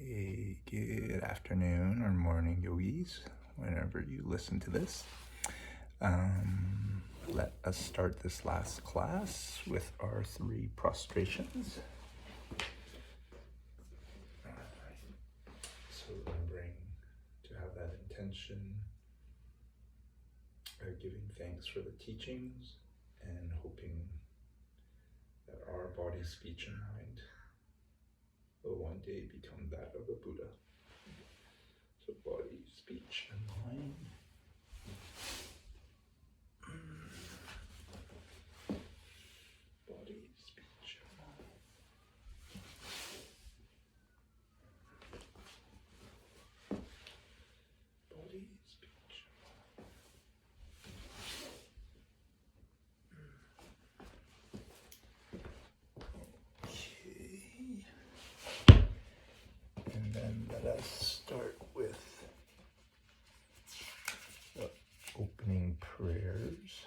Okay, good afternoon or morning, yogis, whenever you listen to this. Let us start this last class with our 3 prostrations. So remembering to have that intention of giving thanks for the teachings and hoping that our body, speech, and mind will one day become that of a Buddha. So body, speech, and mind. Body, speech, and mind. Body, speech, and mind. Okay. And then let us start with the opening prayers.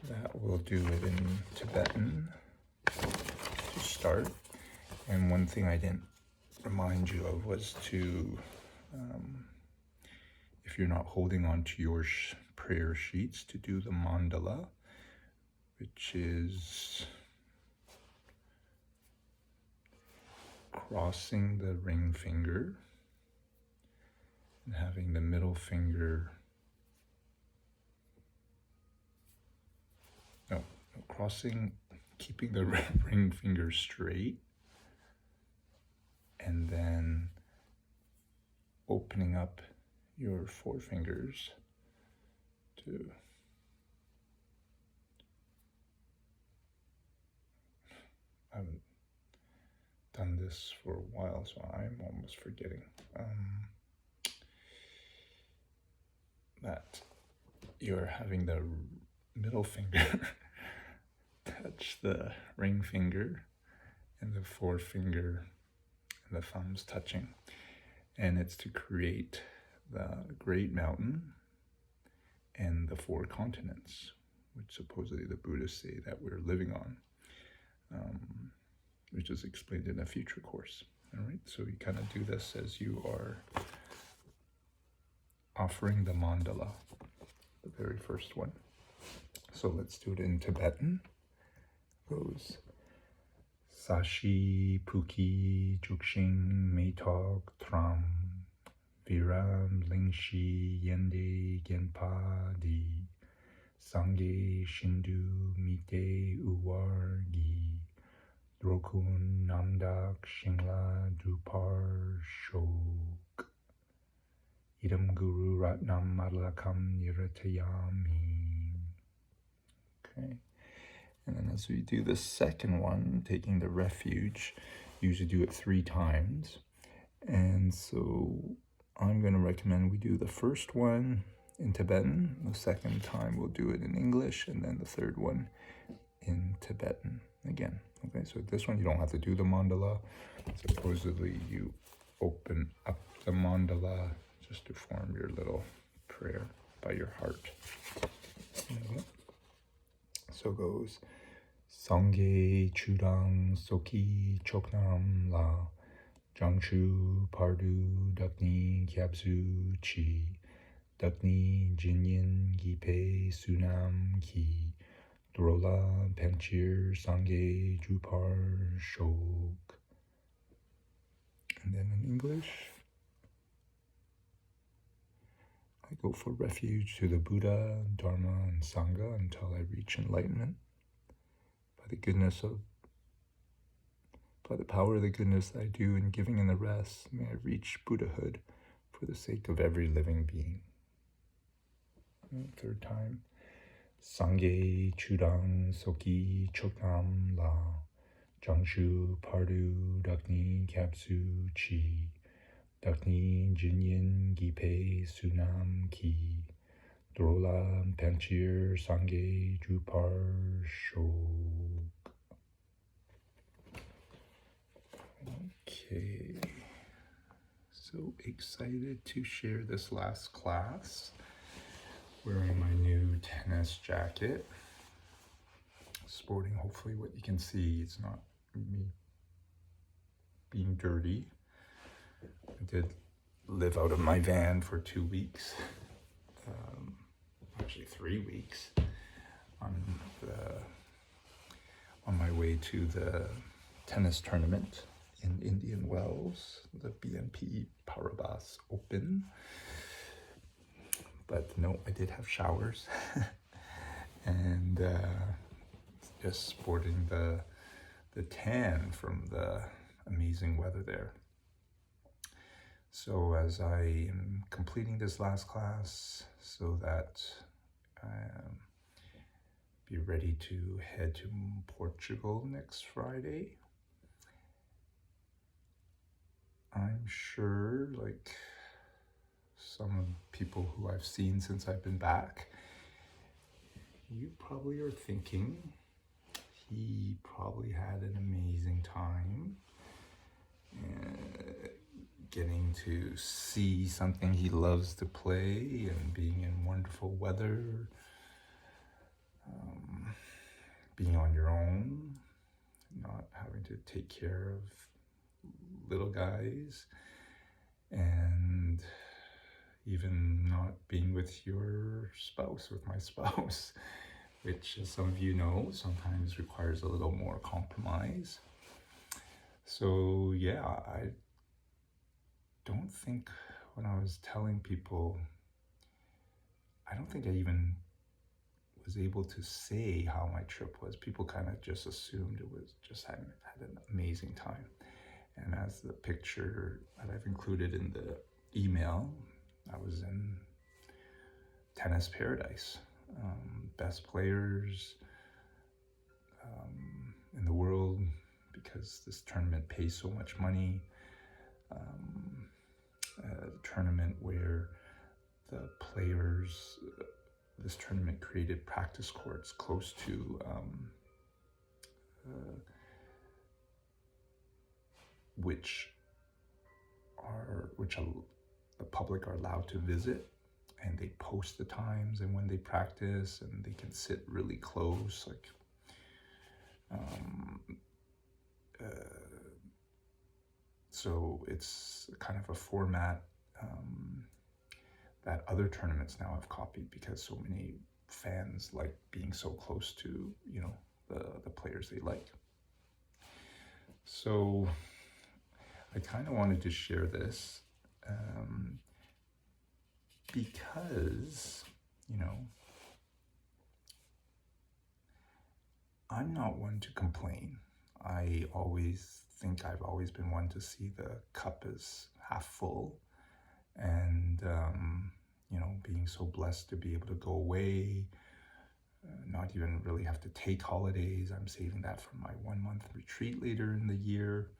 That we'll do it in Tibetan to start. And one thing I didn't remind you of was to, if you're not holding on to your prayer sheets, to do the mandala, which is crossing the ring finger and having the middle finger, keeping the ring finger straight, and then opening up your forefingers to I haven't done this for a while, so I'm almost forgetting that you're having the middle finger touch the ring finger and the forefinger and the thumbs touching. And it's to create the Great Mountain and the 4 continents, which supposedly the Buddhists say that we're living on, which is explained in a future course. All right, so you kind of do this as you are offering the mandala, the very first one. So let's do it in Tibetan. It goes Sashi Puki Jukshin Meitog Tram Viram Lingshi Yende Genpa Di Sangye Shindu Mite Uwar Gi Drokun Namdak Shingla Drupar Shok Idam Guru Ratnam Madlakam Niratayami. Okay. And then as we do the second one, taking the refuge, usually do it 3 times. And so I'm going to recommend we do the first one in Tibetan, the second time we'll do it in English, and then the third one in Tibetan again. Okay, so this one you don't have to do the mandala. Supposedly you open up the mandala just to form your little prayer by your heart. Okay. So it goes Sangye Chudang Soki Choknam La Jiangchu Pardu Dakni Kyabsu Chi Dakni Jinyin Gipe Sunam Ki Drola Panchir Sangye Drupar Shok. And then in English, I go for refuge to the Buddha, Dharma, and Sangha until I reach enlightenment. By the power of the goodness that I do in giving and the rest, may I reach Buddhahood for the sake of every living being. And third time. Sangye Chudang Soki Choknam La Jiangchu Pardu Dakni Kapsu Chi Dakni Jinyin Gipe Sunam Ki Drola Panchir Sangye Drupar Shok. Okay, so excited to share this last class. Wearing my new tennis jacket, sporting hopefully what you can see. It's not me being dirty. I did live out of my van for 2 weeks, actually 3 weeks, on my way to the tennis tournament in Indian Wells, the BNP Paribas Open. But no, I did have showers and just sporting the tan from the amazing weather there. So as I am completing this last class so that be ready to head to Portugal next Friday, I'm sure, like some of the people who I've seen since I've been back, you probably are thinking he probably had an amazing time getting to see something he loves to play and being in wonderful weather, being on your own, not having to take care of little guys, and even not being with your spouse, with my spouse, which, as some of you know, sometimes requires a little more compromise. So yeah, I don't think when I was telling people, I don't think I even was able to say how my trip was. People kind of just assumed it was just had an amazing time. And as the picture that I've included in the email, I was in tennis paradise. Best players in the world, because this tournament pays so much money. A tournament where the players, this tournament created practice courts close to which the public are allowed to visit, and they post the times and when they practice, and they can sit really close, like so it's kind of a format that other tournaments now have copied, because so many fans like being so close to, you know, the players they like. So I kind of wanted to share this because, you know, I'm not one to complain. I always think I've always been one to see the cup as half full, and you know, being so blessed to be able to go away, not even really have to take holidays. I'm saving that for my 1-month retreat later in the year.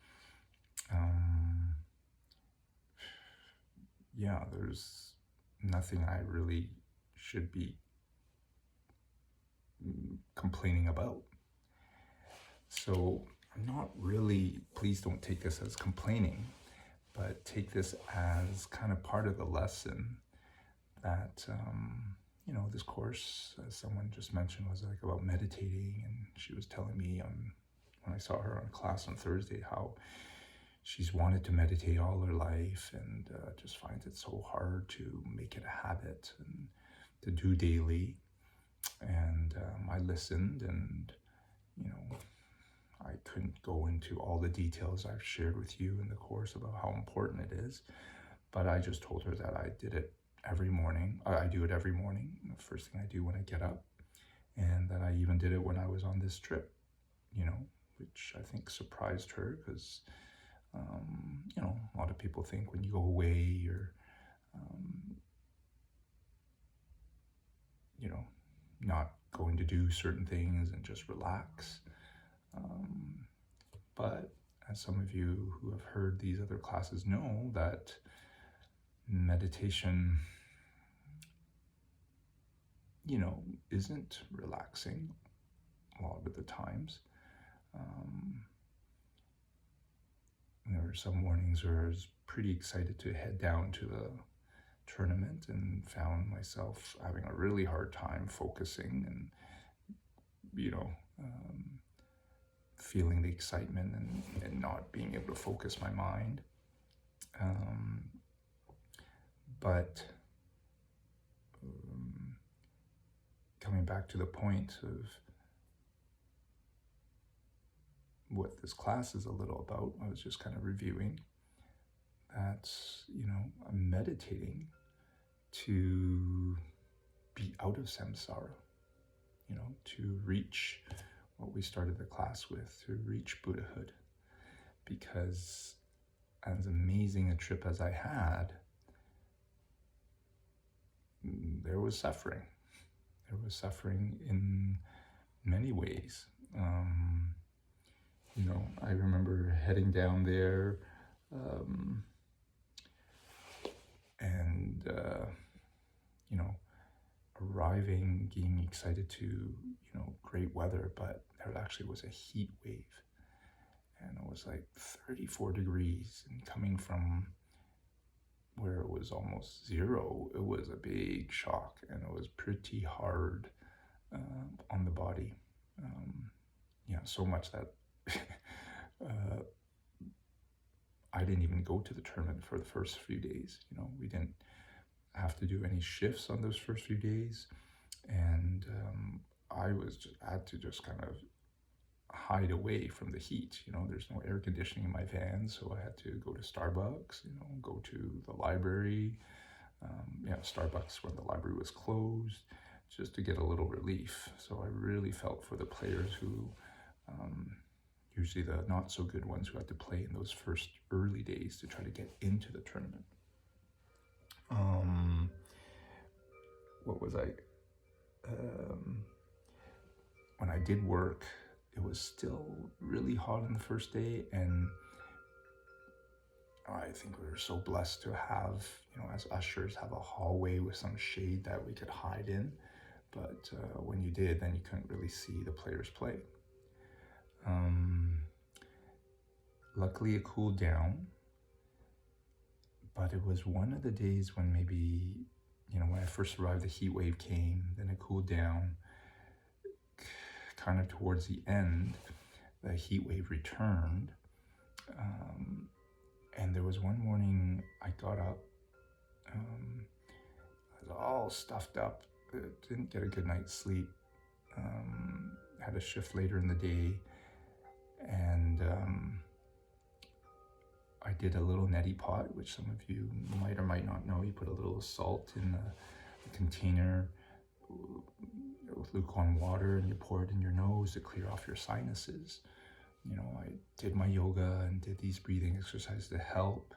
Yeah, there's nothing I really should be complaining about. So I'm not really, please don't take this as complaining, but take this as kind of part of the lesson that, you know, this course, as someone just mentioned, was like about meditating. And she was telling me when I saw her on class on Thursday, how she's wanted to meditate all her life, and just finds it so hard to make it a habit and to do daily. And I listened, and, you know, I couldn't go into all the details I've shared with you in the course about how important it is, but I just told her that I did it every morning. I do it every morning, the first thing I do when I get up, and that I even did it when I was on this trip, you know, which I think surprised her, because you know, a lot of people think when you go away, you're, you know, not going to do certain things and just relax. But as some of you who have heard these other classes know, that meditation, you know, isn't relaxing a lot of the times. There were some mornings where I was pretty excited to head down to the tournament and found myself having a really hard time focusing and, you know, feeling the excitement and not being able to focus my mind. But coming back to the point of what this class is a little about, I was just kind of reviewing that, I'm meditating to be out of samsara, to reach what we started the class with, to reach Buddhahood. Because as amazing a trip as I had, there was suffering. There was suffering in many ways. I remember heading down there and arriving, being excited to, great weather, but there actually was a heat wave. And it was like 34 degrees, and coming from where it was almost zero, it was a big shock, and it was pretty hard on the body. So much that I didn't even go to the tournament for the first few days. We didn't have to do any shifts on those first few days, and I had to just kind of hide away from the heat. There's no air conditioning in my van, so I had to go to Starbucks, go to the library, Starbucks when the library was closed, just to get a little relief. So I really felt for the players who, usually the not so good ones, who had to play in those first early days to try to get into the tournament. What was I? When I did work, it was still really hot on the first day, and I think we were so blessed to have, as ushers, have a hallway with some shade that we could hide in. But when you did, then you couldn't really see the players play. Luckily, it cooled down, but it was one of the days when maybe, when I first arrived, the heat wave came, then it cooled down. Kind of towards the end, the heat wave returned. And there was one morning I got up, I was all stuffed up, didn't get a good night's sleep, had a shift later in the day, and I did a little neti pot, which some of you might or might not know. You put a little salt in the container with lukewarm water, and you pour it in your nose to clear off your sinuses. I did my yoga and did these breathing exercises to help.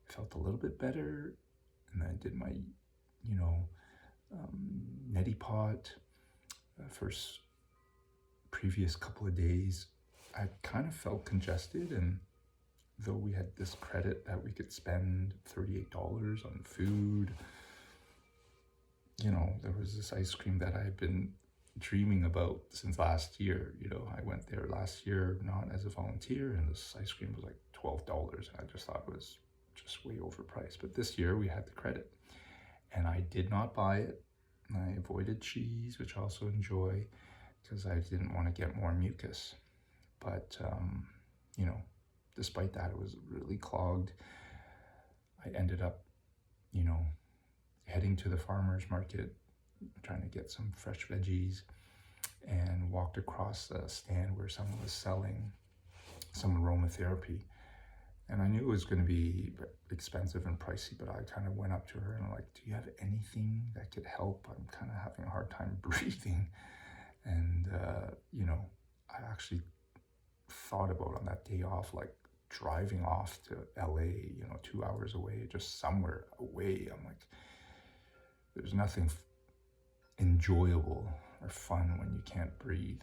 Felt a little bit better, and then I did my, neti pot. First previous couple of days, I kind of felt congested, and though we had this credit that we could spend $38 on food, there was this ice cream that I had been dreaming about since last year. I went there last year, not as a volunteer, and this ice cream was like $12, and I just thought it was just way overpriced. But this year we had the credit, and I did not buy it. I avoided cheese, which I also enjoy, because I didn't want to get more mucus. But, despite that, it was really clogged. I ended up, heading to the farmer's market, trying to get some fresh veggies, and walked across the stand where someone was selling some aromatherapy. And I knew it was going to be expensive and pricey, but I kind of went up to her and I'm like, do you have anything that could help? I'm kind of having a hard time breathing. And, I actually thought about on that day off, like driving off to LA, 2 hours away, just somewhere away. I'm like, there's nothing enjoyable or fun when you can't breathe.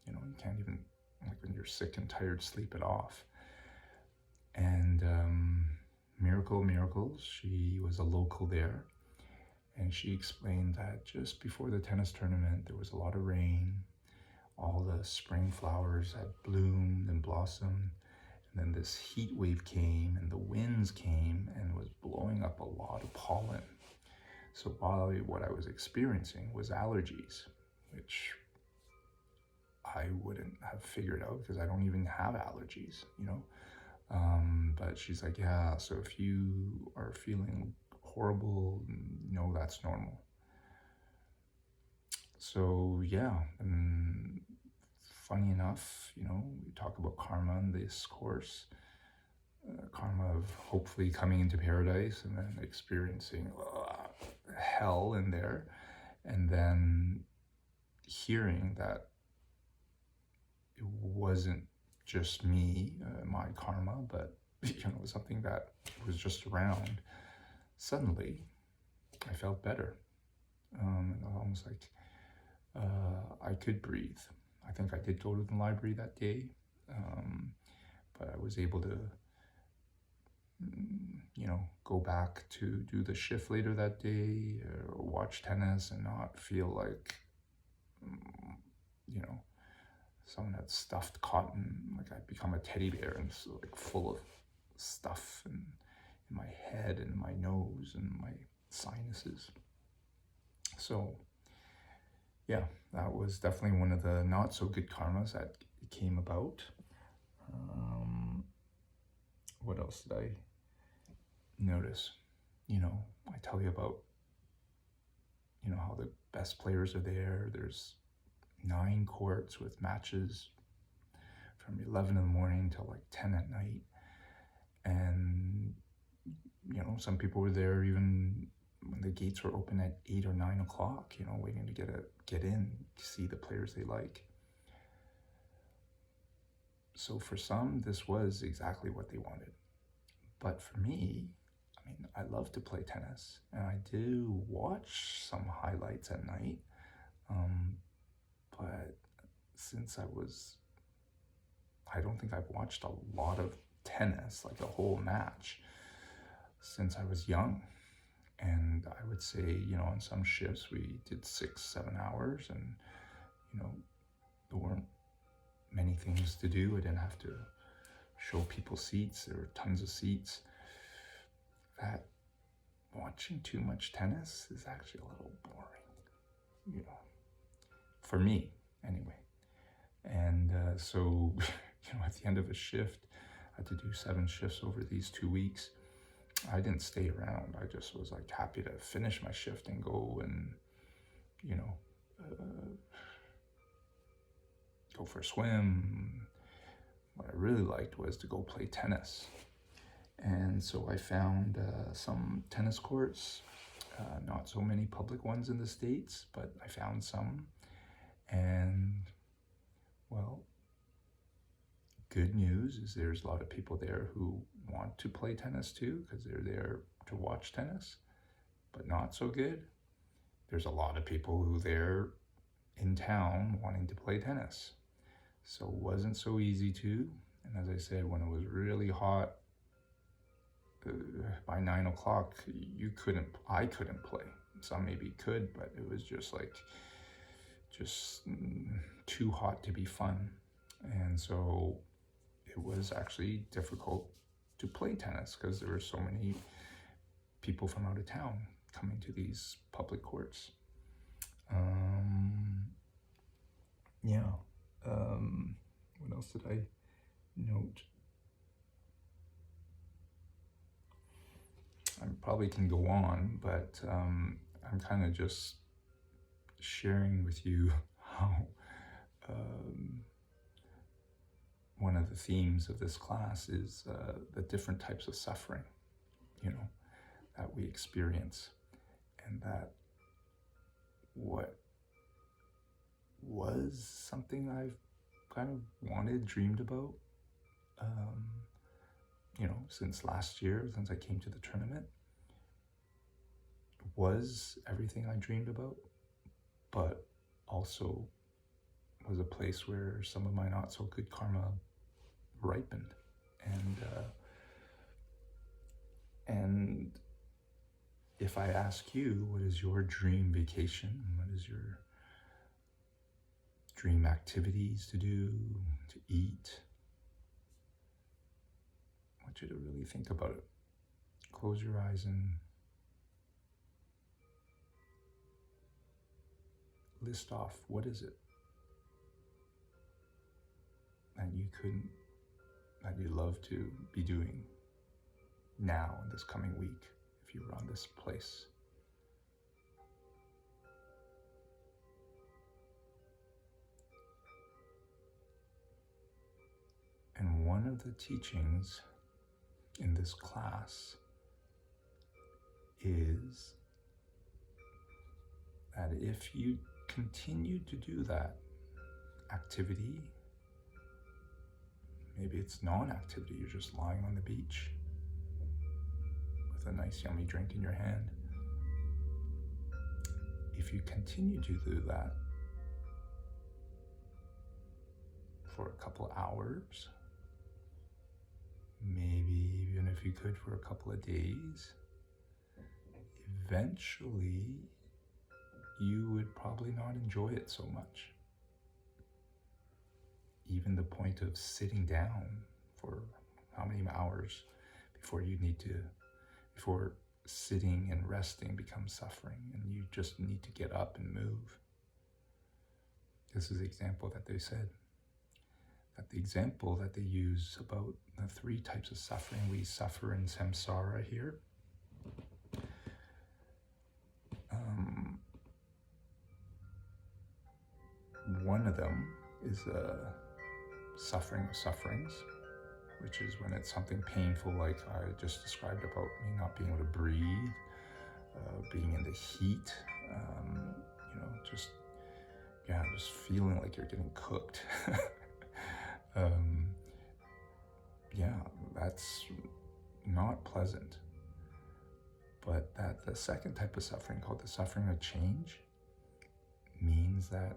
You can't even, like when you're sick and tired, sleep it off. And miracle of miracles, she was a local there, and she explained that just before the tennis tournament, there was a lot of rain. All the spring flowers had bloomed and blossomed, and then this heat wave came, and the winds came, and was blowing up a lot of pollen. So while what I was experiencing was allergies, which I wouldn't have figured out because I don't even have allergies, you know. But she's like, yeah, so if you are feeling horrible, no, that's normal. So yeah, and funny enough, you know, we talk about karma in this course, karma of hopefully coming into paradise and then experiencing hell in there, and then hearing that it wasn't just me, my karma, but you know, something that was just around. Suddenly, I felt better. Almost like I could breathe. I think I did go to the library that day, but I was able to, you know, go back to do the shift later that day, or watch tennis and not feel like, you know, someone had stuffed cotton, like I'd become a teddy bear and so like full of stuff in my head and my nose and my sinuses. So yeah, that was definitely one of the not so good karmas that came about. What else did I notice? You know, I tell you about, you know, how the best players are there. There's 9 courts with matches from 11 in the morning till like 10 at night. And, you know, some people were there even when the gates were open at 8 or 9 o'clock, you know, waiting to get in to see the players they like. So for some, this was exactly what they wanted. But for me, I mean, I love to play tennis, and I do watch some highlights at night. But since I don't think I've watched a lot of tennis, like a whole match, since I was young. And I would say, you know, on some shifts we did 6-7 hours, and, you know, there weren't many things to do. I didn't have to show people seats. There were tons of seats. That watching too much tennis is actually a little boring, you know, for me anyway. And so, you know, at the end of a shift, I had to do 7 shifts over these 2 weeks. I didn't stay around. I just was like happy to finish my shift and go and, you know, go for a swim. What I really liked was to go play tennis. And so I found some tennis courts, not so many public ones in the States, but I found some. And, well, good news is there's a lot of people there who want to play tennis too, because they're there to watch tennis. But not so good, there's a lot of people who there in town wanting to play tennis. So it wasn't so easy to. And as I said, when it was really hot, by 9 o'clock, I couldn't play. Some maybe could, but it was just too hot to be fun. And so it was actually difficult to play tennis because there were so many people from out of town coming to these public courts. What else did I note? I probably can go on, but I'm kind of just sharing with you how one of the themes of this class is the different types of suffering, you know, that we experience, and that what was something I've kind of wanted, dreamed about, you know, since last year, since I came to the tournament, was everything I dreamed about, but also was a place where some of my not so good karma ripened. And if I ask you, what is your dream vacation? What is your dream activities to do, to eat? I want you to really think about it. Close your eyes and list off, what is it? that you'd love to be doing now in this coming week if you were on this place. And one of the teachings in this class is that if you continue to do that activity, maybe it's non-activity, you're just lying on the beach with a nice yummy drink in your hand. If you continue to do that for a couple hours, maybe even if you could for a couple of days, eventually you would probably not enjoy it so much. Even the point of sitting down for how many hours before sitting and resting becomes suffering and you just need to get up and move. This is the example that they said. That the example that they use about the 3 types of suffering we suffer in samsara here. One of them is suffering of sufferings, which is when it's something painful like I just described about me not being able to breathe, being in the heat, just feeling like you're getting cooked. That's not pleasant. But that the second type of suffering, called the suffering of change, means that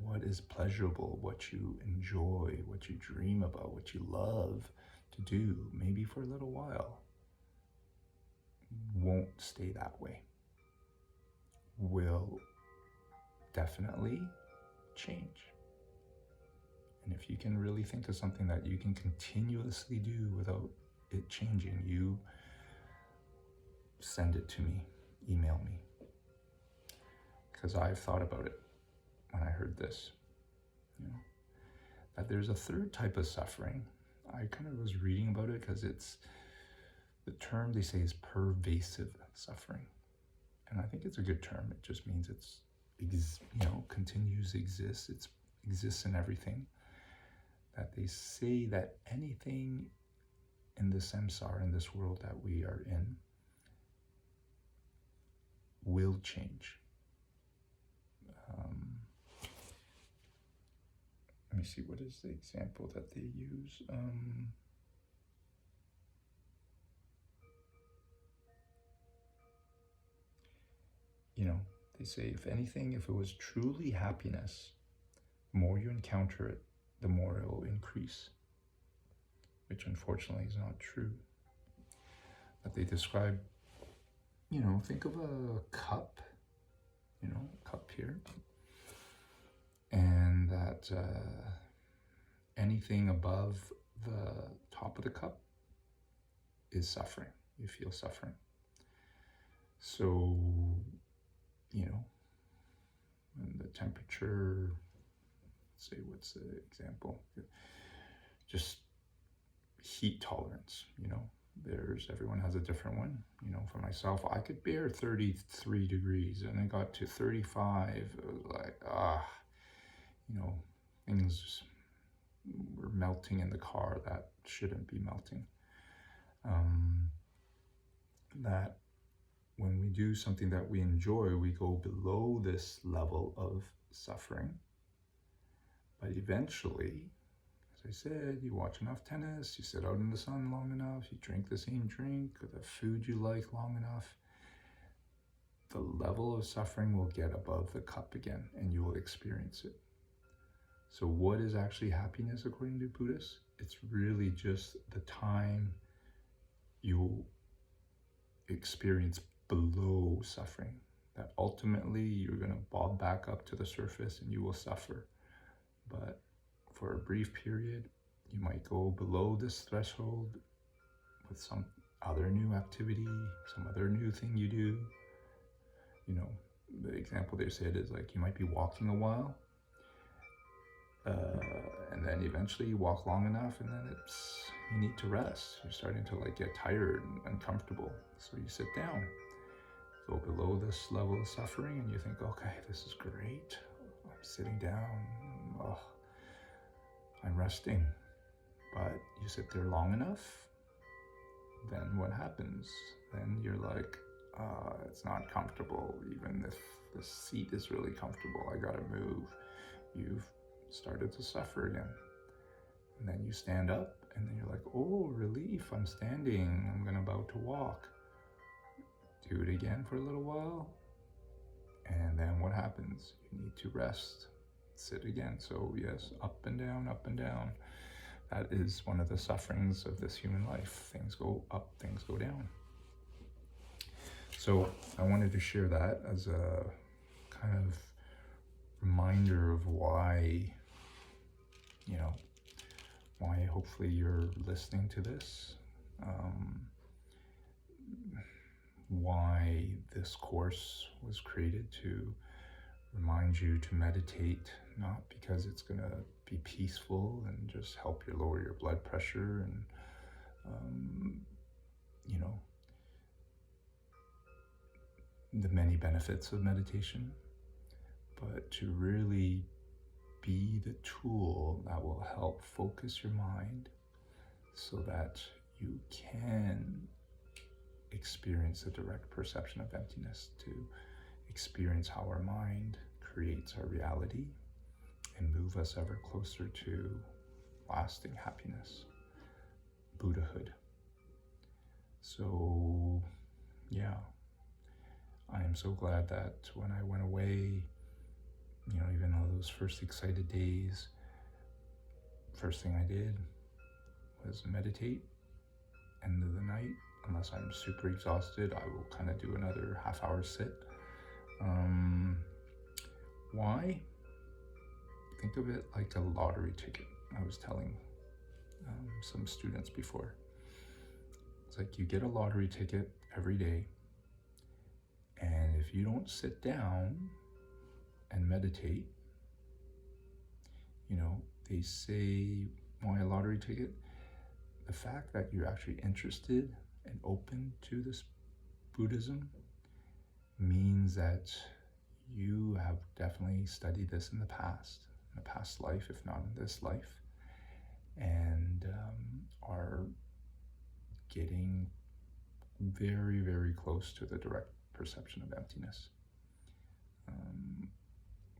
what is pleasurable, what you enjoy, what you dream about, what you love to do, maybe for a little while, won't stay that way. Will definitely change. And if you can really think of something that you can continuously do without it changing, you send it to me, email me. Because I've thought about it when I heard this. That there's a third type of suffering. I kind of was reading about it because it's, the term they say is pervasive suffering. And I think it's a good term. It just means it's, continues to exist. It exists in everything. That they say that anything in the samsara, in this world that we are in, will change. Let me see, what is the example that they use? They say, if anything, if it was truly happiness, the more you encounter it, the more it will increase, which unfortunately is not true. That they describe, think of a cup, cup here, and that anything above the top of the cup is suffering. You feel suffering. So, when the temperature, let's say, what's the example? Just heat tolerance, everyone has a different one. For myself, I could bear 33 degrees and it got to 35. It was like, things were melting in the car that shouldn't be melting. That when we do something that we enjoy, we go below this level of suffering. But eventually, as I said, you watch enough tennis, you sit out in the sun long enough, you drink the same drink or the food you like long enough, the level of suffering will get above the cup again and you will experience it. So what is actually happiness according to Buddhists? It's really just the time you experience below suffering, that ultimately you're going to bob back up to the surface and you will suffer. But for a brief period, you might go below this threshold with some other new activity, some other new thing you do. The example they said is like, you might be walking a while And then eventually you walk long enough, and then you need to rest. You're starting to like get tired and uncomfortable, so you sit down. Go below this level of suffering, and you think, okay, this is great. I'm sitting down. Oh, I'm resting. But you sit there long enough, then what happens? Then you're like, it's not comfortable. Even if the seat is really comfortable, I gotta move. You've started to suffer again. And then you stand up, and then you're like, oh, relief, I'm standing. I'm about to walk. Do it again for a little while. And then what happens? You need to rest. Sit again. So yes, up and down, up and down. That is one of the sufferings of this human life. Things go up, things go down. So I wanted to share that as a kind of reminder of why, why hopefully you're listening to this, why this course was created to remind you to meditate, not because it's going to be peaceful and just help you lower your blood pressure and, the many benefits of meditation, but to really be the tool that will help focus your mind so that you can experience the direct perception of emptiness, to experience how our mind creates our reality and move us ever closer to lasting happiness, Buddhahood. So, yeah, I am so glad that when I went away, even all those first excited days, first thing I did was meditate. End of the night, unless I'm super exhausted, I will kind of do another half-hour sit. Why? Think of it like a lottery ticket. I was telling some students before. It's like you get a lottery ticket every day, and if you don't sit down and meditate, they say, why a lottery ticket? The fact that you're actually interested and open to this Buddhism means that you have definitely studied this in a past life, if not in this life, and are getting very, very close to the direct perception of emptiness.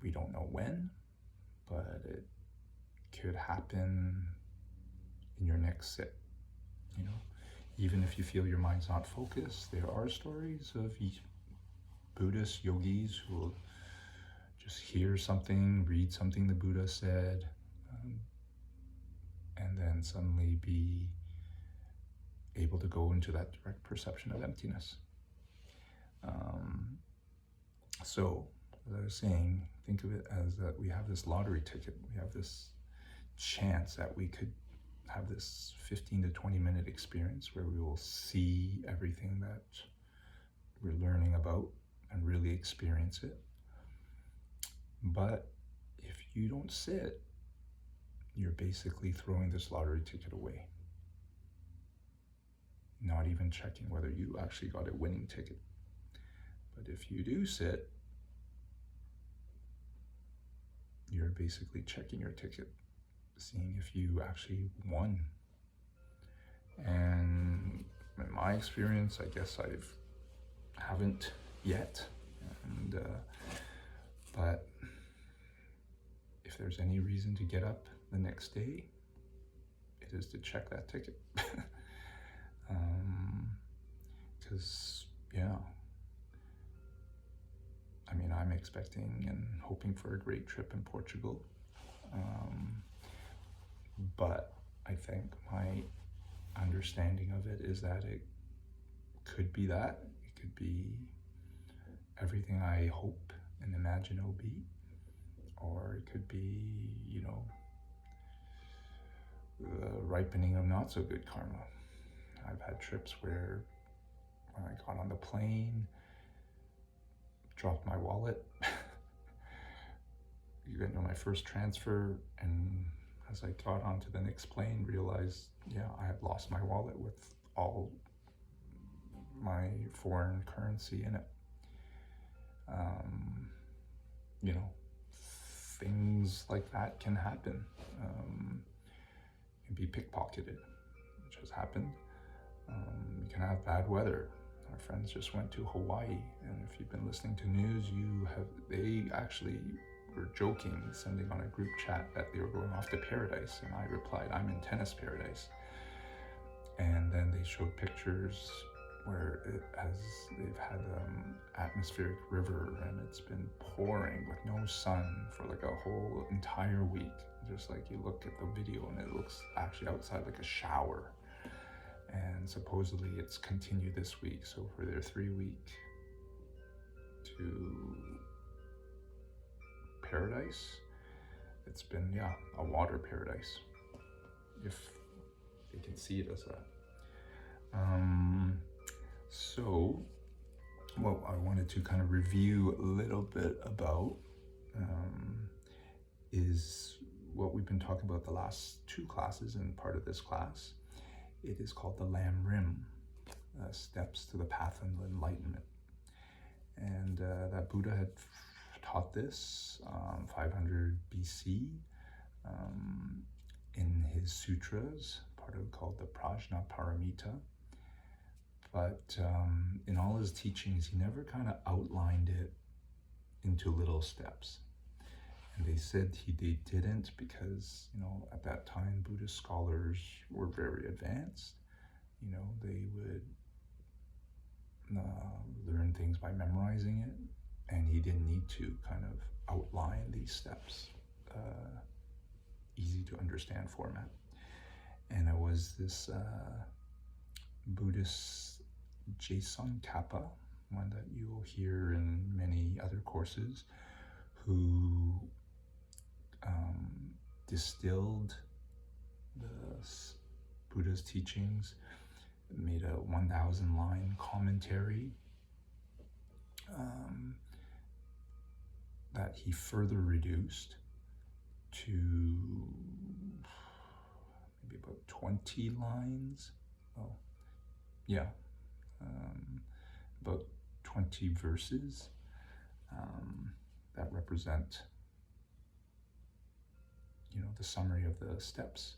We don't know when, but it could happen in your next sit. Even if you feel your mind's not focused, there are stories of Buddhist yogis who will just hear something, read something the Buddha said, and then suddenly be able to go into that direct perception of emptiness. So, as I was saying, think of it as that we have this lottery ticket. We have this chance that we could have this 15 to 20 minute experience where we will see everything that we're learning about and really experience it. But if you don't sit, you're basically throwing this lottery ticket away, not even checking whether you actually got a winning ticket. But if you do sit, you're basically checking your ticket, seeing if you actually won. And in my experience, I guess haven't yet. And but if there's any reason to get up the next day, it is to check that ticket. Because I'm expecting and hoping for a great trip in Portugal. But I think my understanding of it is that it could be that. It could be everything I hope and imagine it'll be. Or it could be, the ripening of not so good karma. I've had trips where when I got on the plane, dropped my wallet, my first transfer, and as I got onto the next plane, realized, I had lost my wallet with all my foreign currency in it. Things like that can happen. You can be pickpocketed, which has happened. You can have bad weather. Our friends just went to Hawaii, and if you've been listening to news, they actually were joking, sending on a group chat that they were going off to paradise, and I replied, I'm in tennis paradise. And then they showed pictures where they've had atmospheric river, and it's been pouring with no sun for like a whole entire week. Just like you look at the video and it looks actually outside like a shower. And supposedly it's continued this week. So for their 3-week to paradise, it's been, a water paradise, if you can see it as that. So what I wanted to kind of review a little bit about is what we've been talking about the last 2 classes, and part of this class. It is called the Lam Rim, Steps to the Path of Enlightenment. And that Buddha had taught this 500 BC in his sutras, part of it called the Prajnaparamita. But in all his teachings, he never kind of outlined it into little steps. And they said they didn't because, at that time, Buddhist scholars were very advanced. They would learn things by memorizing it, and he didn't need to kind of outline these steps, easy to understand format. And it was this Buddhist Jason Kappa, one that you'll hear in many other courses, who distilled the Buddha's teachings, made a 1,000-line commentary that he further reduced to maybe about 20 lines. About 20 verses that represent the summary of the steps,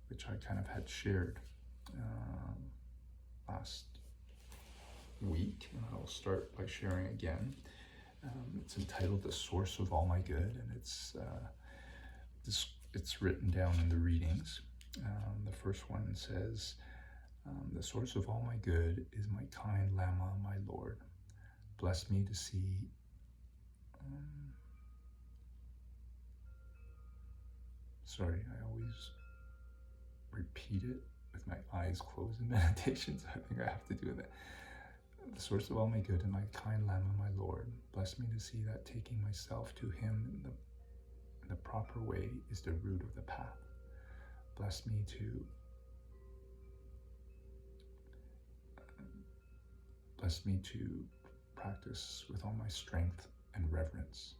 which I kind of had shared last week, and I'll start by sharing again. It's entitled "The Source of All My Good," and it's written down in the readings. The first one says, "The source of all my good is my kind Lama, my Lord. Bless me to see I always repeat it with my eyes closed in meditation, so I think I have to do that. The source of all my good and my kind Lama, my Lord. Bless me to see that taking myself to him in the proper way is the root of the path. Bless me to practice with all my strength and reverence."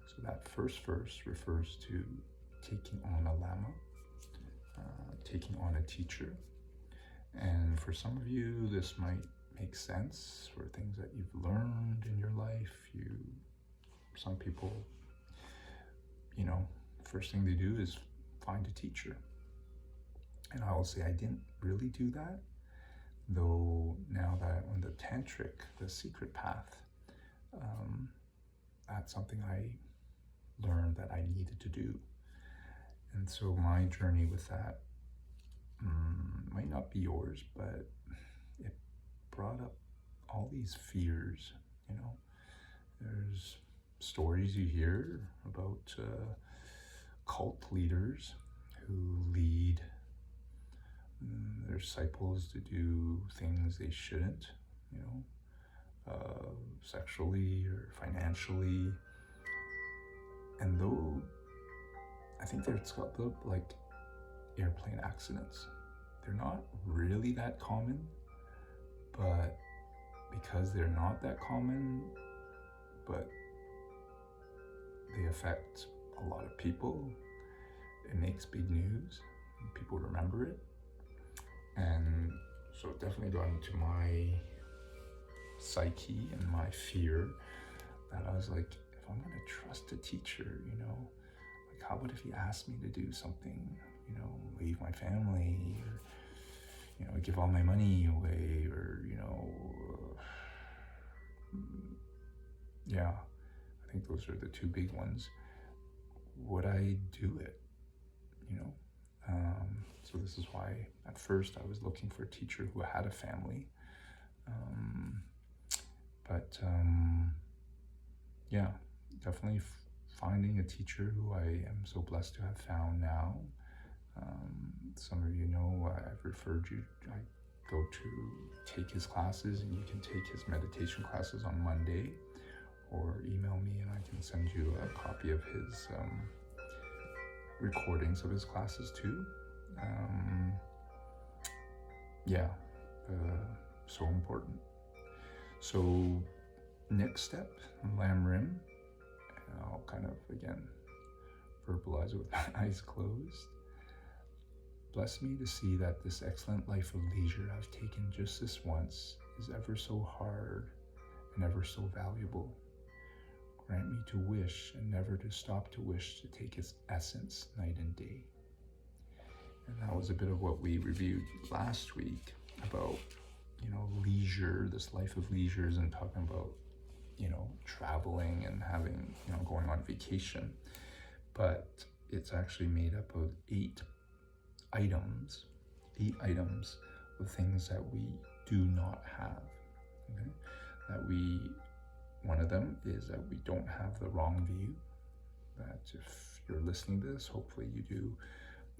So that first verse refers to taking on a Lama, taking on a teacher. And for some of you, this might make sense for things that you've learned in your life. Some people, first thing they do is find a teacher. And I will say I didn't really do that, though now that I'm on the tantric, the secret path, that's something I learned that I needed to do. And so my journey with that might not be yours, but it brought up all these fears. There's stories you hear about cult leaders who lead their disciples to do things they shouldn't, sexually or financially. And though I think there's got like airplane accidents, they're not really that common, but because they're not that common, but they affect a lot of people. It makes big news. People remember it. And so it definitely got into my psyche and my fear that I was like, if I'm going to trust a teacher, like how about if he asked me to do something, leave my family, or, give all my money away, or, yeah, I think those are the two big ones. Would I do it? So this is why at first I was looking for a teacher who had a family. But yeah, definitely finding a teacher who I am so blessed to have found now. Some of you know I've referred you, I go to take his classes, and you can take his meditation classes on Monday, or email me and I can send you a copy of his recordings of his classes too. Yeah, so important. So next step, Lam Rim, and I'll kind of again verbalize it with my eyes closed. Bless me to see that this excellent life of leisure I've taken just this once is ever so hard and ever so valuable. Grant me to wish and never to stop to wish to take its essence night and day. And that was a bit of what we reviewed last week about, leisure, this life of leisures, and talking about, traveling and having, going on vacation. But it's actually made up of 8 items of things that we do not have. Okay? One of them is that we don't have the wrong view. That if you're listening to this, hopefully you do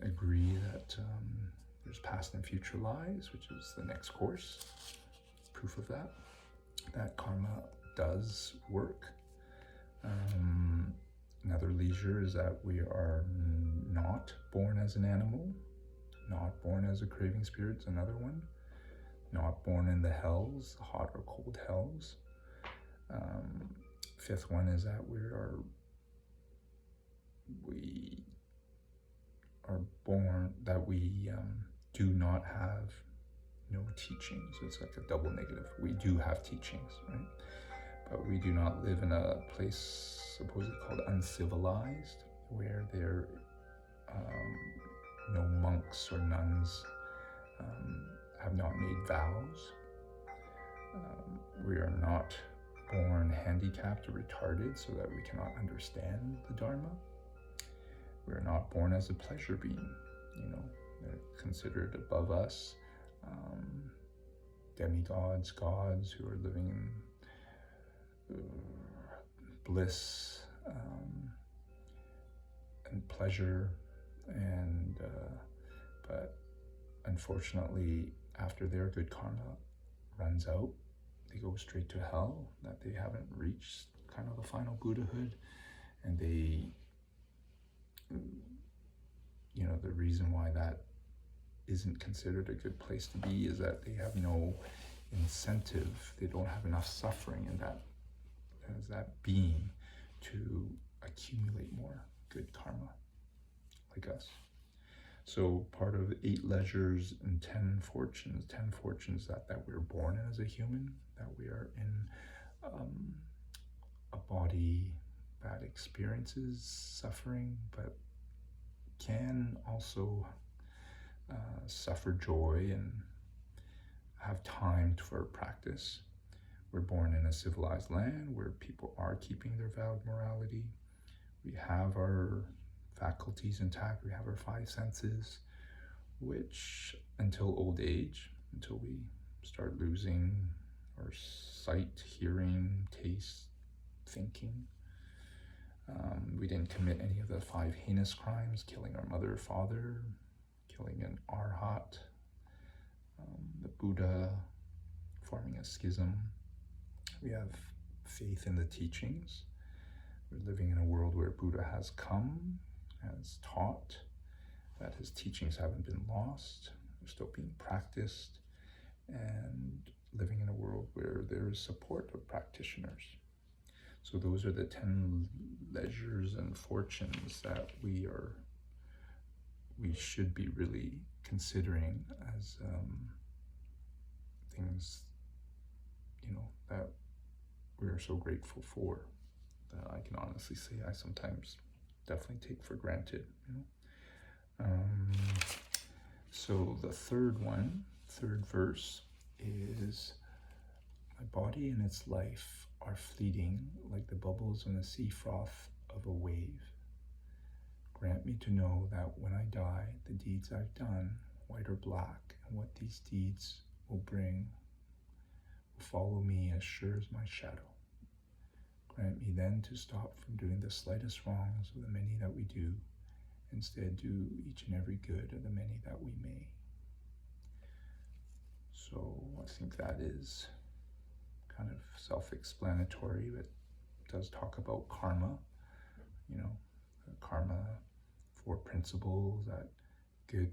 agree that there's past and future lives, which is the next course. Proof of that karma does work. Another leisure is that we are not born as an animal, not born as a craving spirit is another one, not born in the hells, the hot or cold hells. 5th one is that we are born, that we do not have no teachings. It's like a double negative. We do have teachings, right? But we do not live in a place supposedly called uncivilized, where there no monks or nuns have not made vows. We are not born handicapped or retarded so that we cannot understand the Dharma. We are not born as a pleasure being, they're considered above us, demigods, gods who are living in bliss and pleasure, and but unfortunately, after their good karma runs out, they go straight to hell, that they haven't reached kind of the final Buddhahood, and they, the reason why that isn't considered a good place to be is that they have no incentive, they don't have enough suffering in that, as that being, to accumulate more good karma, like us. So part of 8 leisures and 10 fortunes that we're born as a human, that we are in a body that experiences suffering, but can also suffer joy and have time for practice. We're born in a civilized land where people are keeping their vowed morality. We have our faculties intact, we have our 5 senses, which until old age, until we start losing our sight, hearing, taste, thinking, we didn't commit any of the 5 heinous crimes, killing our mother or father, killing an arhat, the Buddha, forming a schism. We have faith in the teachings. We're living in a world where Buddha has come, has taught, that his teachings haven't been lost, they're still being practiced, and living in a world where there is support of practitioners. So those are the 10 leisures and fortunes that we should be really considering as things, that we are so grateful for, that I can honestly say I sometimes definitely take for granted. So the third verse is, my body and its life are fleeting like the bubbles in the sea froth of a wave. Grant me to know that when I die, the deeds I've done, white or black, and what these deeds will bring, will follow me as sure as my shadow. Grant me then to stop from doing the slightest wrongs of the many that we do, instead do each and every good of the many that we may. So I think that is kind of self-explanatory, but it does talk about karma, karma, 4 principles, that good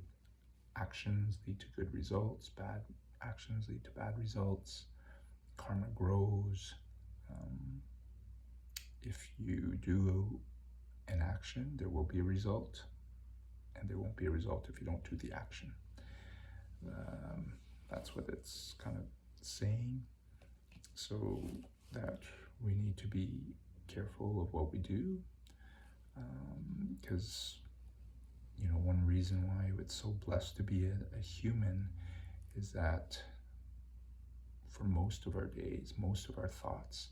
actions lead to good results, bad actions lead to bad results, karma grows. If you do an action, there will be a result, and there won't be a result if you don't do the action. That's what it's kind of saying. So that we need to be careful of what we do, because one reason why it's so blessed to be a human is that for most of our days, most of our thoughts,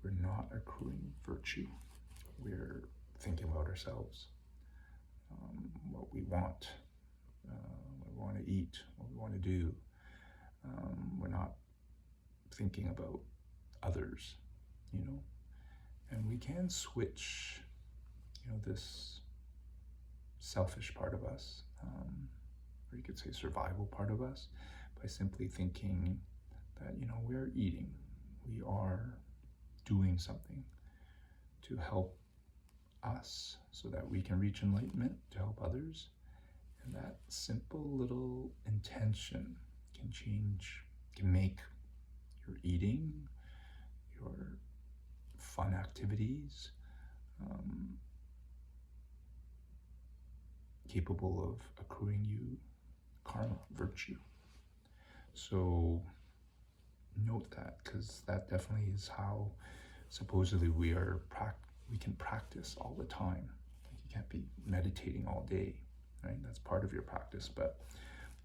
we're not accruing virtue. We're thinking about ourselves, what we want, what we want to eat, what we want to do. We're not thinking about others, and we can switch, this selfish part of us, or you could say survival part of us, by simply thinking that, we're eating, we are doing something to help us so that we can reach enlightenment, to help others. And that simple little intention can make your eating, your fun activities, capable of accruing you karma, virtue. So note that, because that definitely is how supposedly we can practice all the time. Like, you can't be meditating all day, right? That's part of your practice, but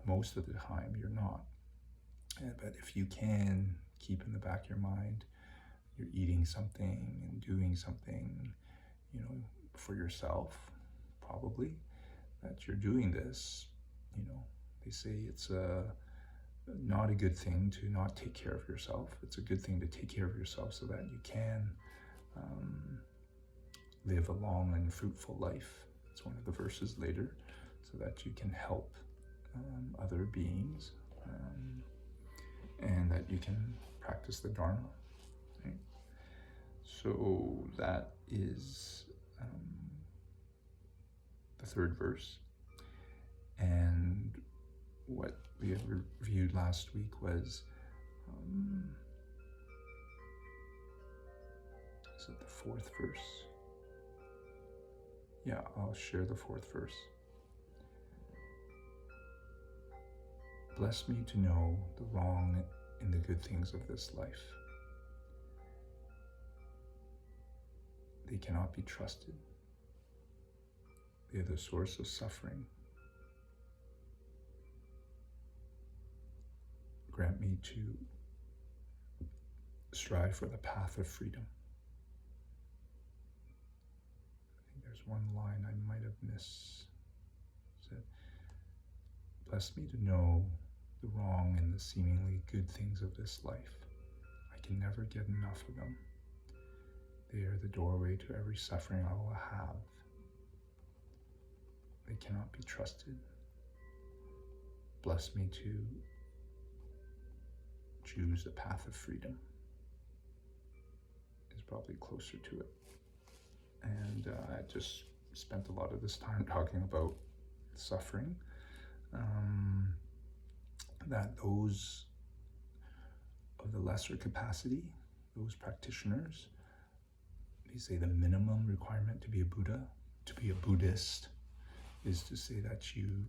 most of the time you're not. But if you can keep in the back of your mind, you're eating something and doing something, for yourself, probably, that you're doing this, they say it's not a good thing to not take care of yourself. It's a good thing to take care of yourself so that you can live a long and fruitful life. It's one of the verses later, so that you can help other beings, and that you can practice the Dharma. Right? So that is the third verse. And what we had reviewed last week was, is it the fourth verse? Yeah, I'll share the fourth verse. Bless me to know the wrong in the good things of this life. They cannot be trusted. They are the source of suffering. Grant me to strive for the path of freedom. I think there's one line I might have missed. It said, bless me to know the wrong and the seemingly good things of this life. I can never get enough of them. They are the doorway to every suffering I will have. They cannot be trusted. Bless me to choose the path of freedom, is probably closer to it. And I just spent a lot of this time talking about suffering, that those of the lesser capacity, those practitioners, they say the minimum requirement to be a Buddha, to be a Buddhist, is to say that you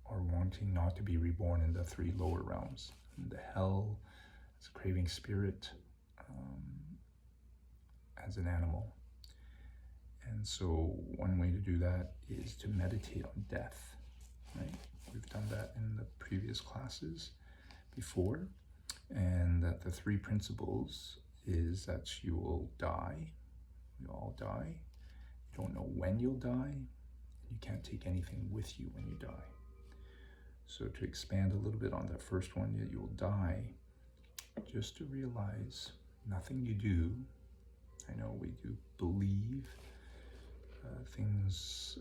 are wanting not to be reborn in the three lower realms, in the hell, as a craving spirit, as an animal. And so one way to do that is to meditate on death, right? We've done that in the previous classes before, and that the three principles is that you will die. We all die. You don't know when you'll die. You can't take anything with you when you die. So to expand a little bit on that first one, that you will die, just to realize nothing you do, I know we do believe things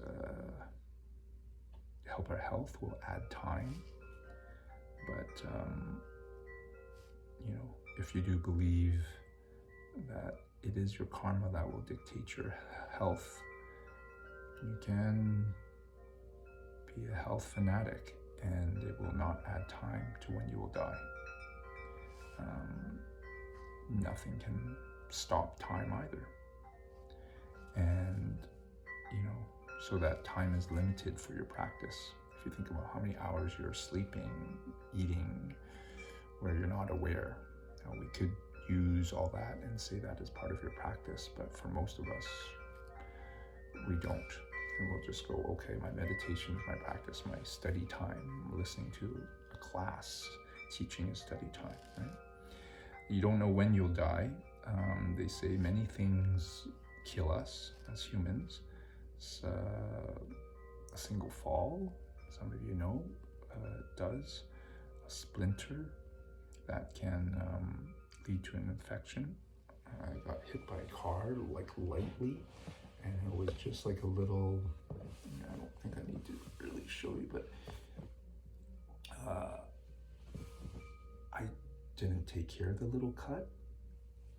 help our health, will add time, but you know, if you do believe that it is your karma that will dictate your health, you can be a health fanatic and it will not add time to when you will die. Nothing can stop time either. And, you know, so that time is limited for your practice. If you think about how many hours you're sleeping, eating, where you're not aware, you know, we could use all that and say that as part of your practice, but for most of us, we don't. And we'll just go, okay, my meditation is my practice, my study time, listening to a class, teaching is study time, right? You don't know when you'll die. They say many things kill us as humans. It's, a single fall, some of you know, does. A splinter that can lead to an infection. I got hit by a car, like lightly, and it was just like a little, I don't think I need to really show you, but I didn't take care of the little cut,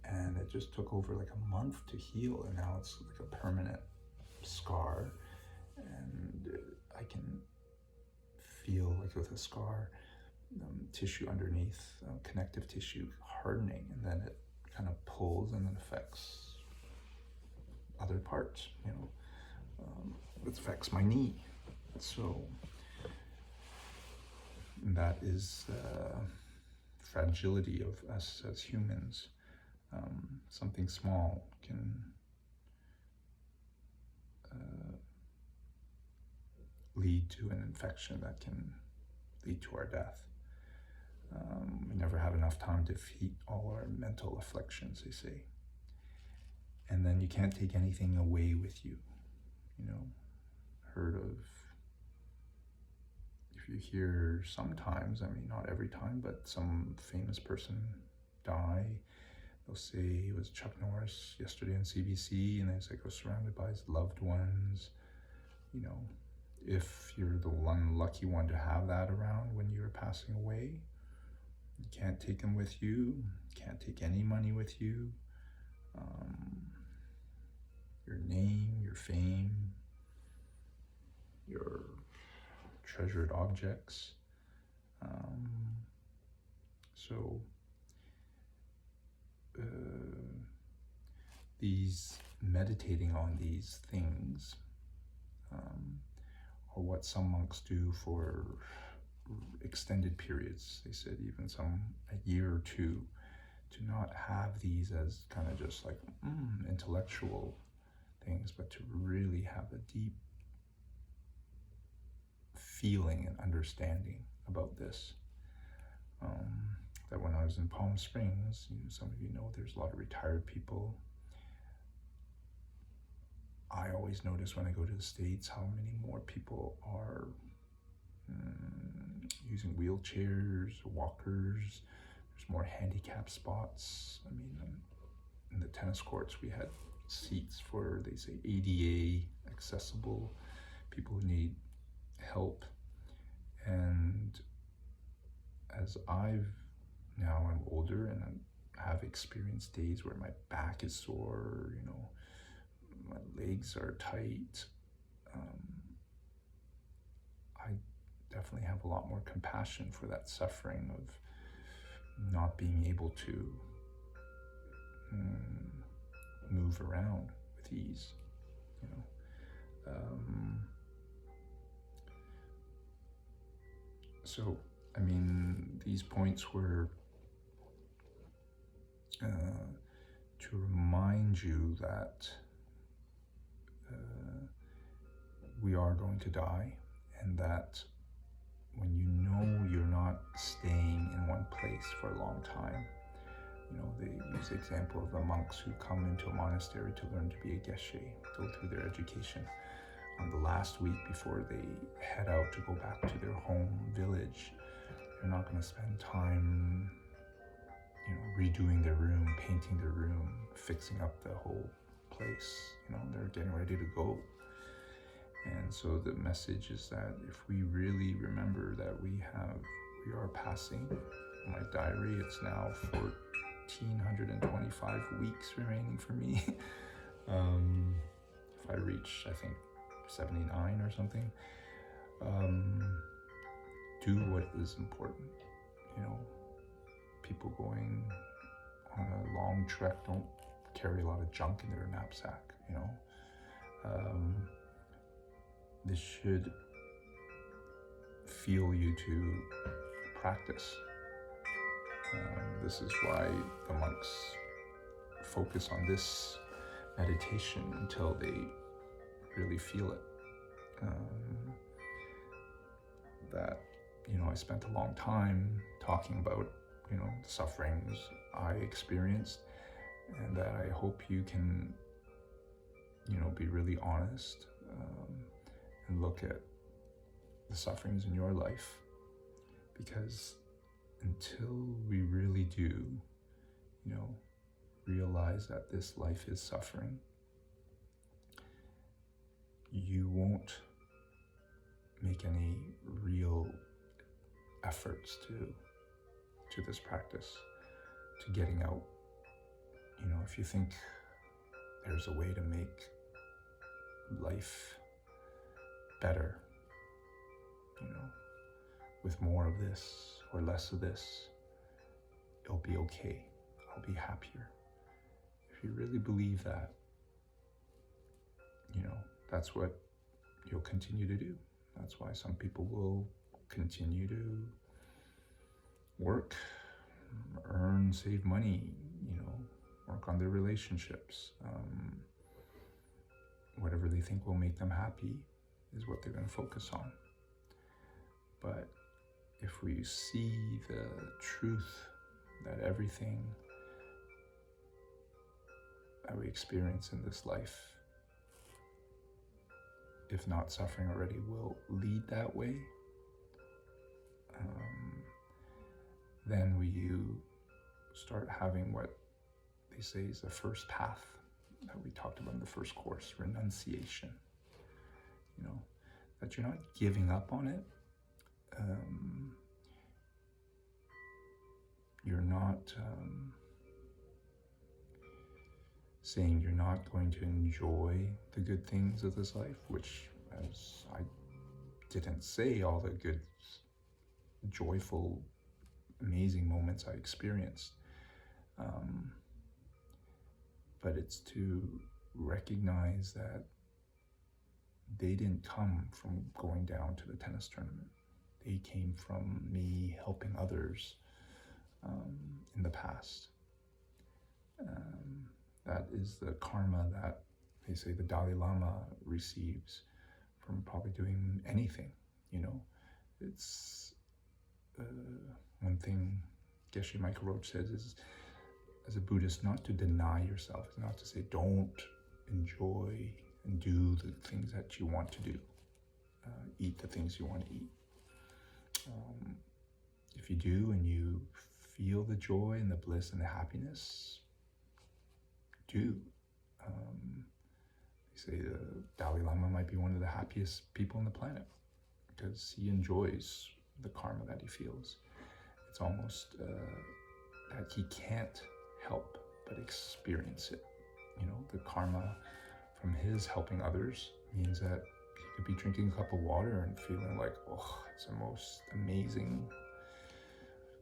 and it just took over like a month to heal, and now it's like a permanent scar, and I can feel like with a scar, tissue underneath, connective tissue hardening, and then it kind of pulls and then affects other parts, you know. It affects my knee. So that is fragility of us as humans. Something small can lead to an infection that can lead to our death. We never have enough time to defeat all our mental afflictions, they say. And then you can't take anything away with you. You know, heard of, if you hear sometimes, I mean, not every time, but some famous person die, they'll say it was Chuck Norris yesterday on CBC, and it's like, was surrounded by his loved ones. You know, if you're the unlucky one to have that around when you're passing away, you can't take them with you, can't take any money with you. Your name, your fame, your treasured objects. So these meditating on these things are what some monks do for extended periods. They said even some a year or two, to not have these as kind of just like intellectual things, but to really have a deep feeling and understanding about this. That when I was in Palm Springs, some of you know there's a lot of retired people. I always notice when I go to the States how many more people are using wheelchairs, walkers. There's more handicap spots. I mean, in the tennis courts, we had seats for, they say, ADA accessible, people who need help. And as I've now I'm older and I have experienced days where my back is sore, you know, my legs are tight. I definitely have a lot more compassion for that suffering of not being able to move around with ease, you know. So, I mean, these points were to remind you that we are going to die, and that when you know you're not staying in one place for a long time, you know, they use the example of the monks who come into a monastery to learn to be a geshe, go through their education. On the last week before they head out to go back to their home village, they're not going to spend time, you know, redoing their room, painting their room, fixing up the whole place. You know, they're getting ready to go. And so the message is that if we really remember that we are passing, in my diary, it's now 1,425 weeks remaining for me. If I reach, I think, 79 or something, do what is important. You know, people going on a long trek don't carry a lot of junk in their knapsack, you know. This should fuel you to practice. This is why the monks focus on this meditation until they really feel it. That, you know, I spent a long time talking about, you know, the sufferings I experienced, and that I hope you can, you know, be really honest and look at the sufferings in your life, because until we really do, you know, realize that this life is suffering, you won't make any real efforts to this practice, to getting out. You know, if you think there's a way to make life better, you know, with more of this or less of this, it'll be okay, I'll be happier. If you really believe that, you know, that's what you'll continue to do. That's why some people will continue to work, earn, save money, you know, work on their relationships. Whatever they think will make them happy is what they're going to focus on. But if we see the truth that everything that we experience in this life, if not suffering already, will lead that way, then you start having what they say is the first path that we talked about in the first course, renunciation. You know, that you're not giving up on it. You're not saying you're not going to enjoy the good things of this life, which, as I didn't say all the good, joyful, amazing moments I experienced, but it's to recognize that they didn't come from going down to the tennis tournament. They came from me helping others in the past. That is the karma that they say the Dalai Lama receives from probably doing anything, you know. It's one thing Geshe Michael Roach says is, as a Buddhist, not to deny yourself, not to say don't enjoy and do the things that you want to do, eat the things you want to eat. If you do and you feel the joy and the bliss and the happiness, do. They say the Dalai Lama might be one of the happiest people on the planet because he enjoys the karma that he feels. It's almost that he can't help but experience it. You know, the karma from his helping others means that he could be drinking a cup of water and feeling like, oh, it's the most amazing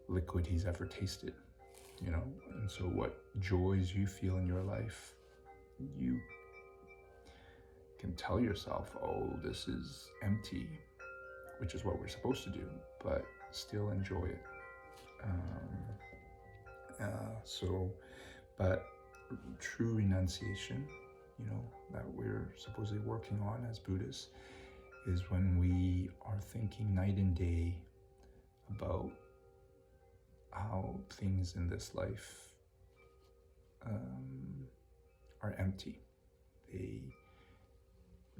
liquid he's ever tasted, you know? And so what joys you feel in your life you can tell yourself, oh, this is empty, which is what we're supposed to do, but still enjoy it. But true renunciation, that we're supposedly working on as Buddhists, is when we are thinking night and day about how things in this life are empty. They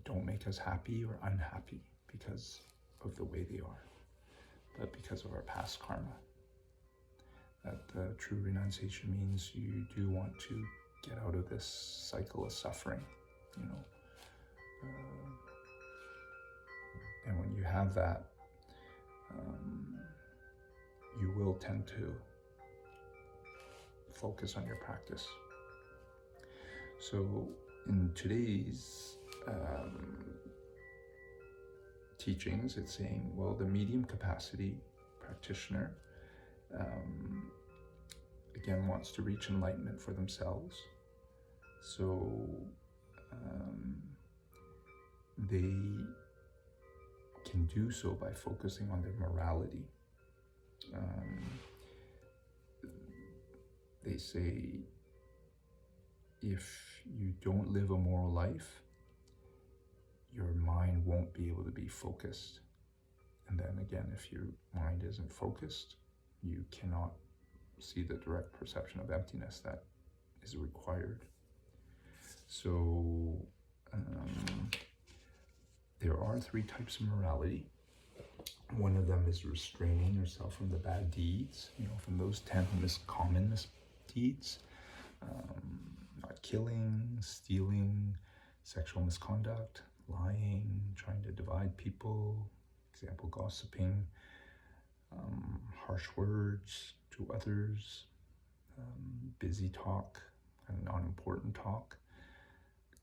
don't make us happy or unhappy because of the way they are, but because of our past karma. That true renunciation means you do want to get out of this cycle of suffering, and when you have that, you will tend to focus on your practice. So in today's teachings, it's saying, well, the medium capacity practitioner again wants to reach enlightenment for themselves. So they can do so by focusing on their morality. They say, if you don't live a moral life, your mind won't be able to be focused. And then again, if your mind isn't focused, you cannot see the direct perception of emptiness that is required. So there are 3 types of morality. One of them is restraining yourself from the bad deeds, from those 10 common misdeeds, not killing, stealing, sexual misconduct, lying, trying to divide people, example, gossiping, harsh words to others, busy talk and non-important talk,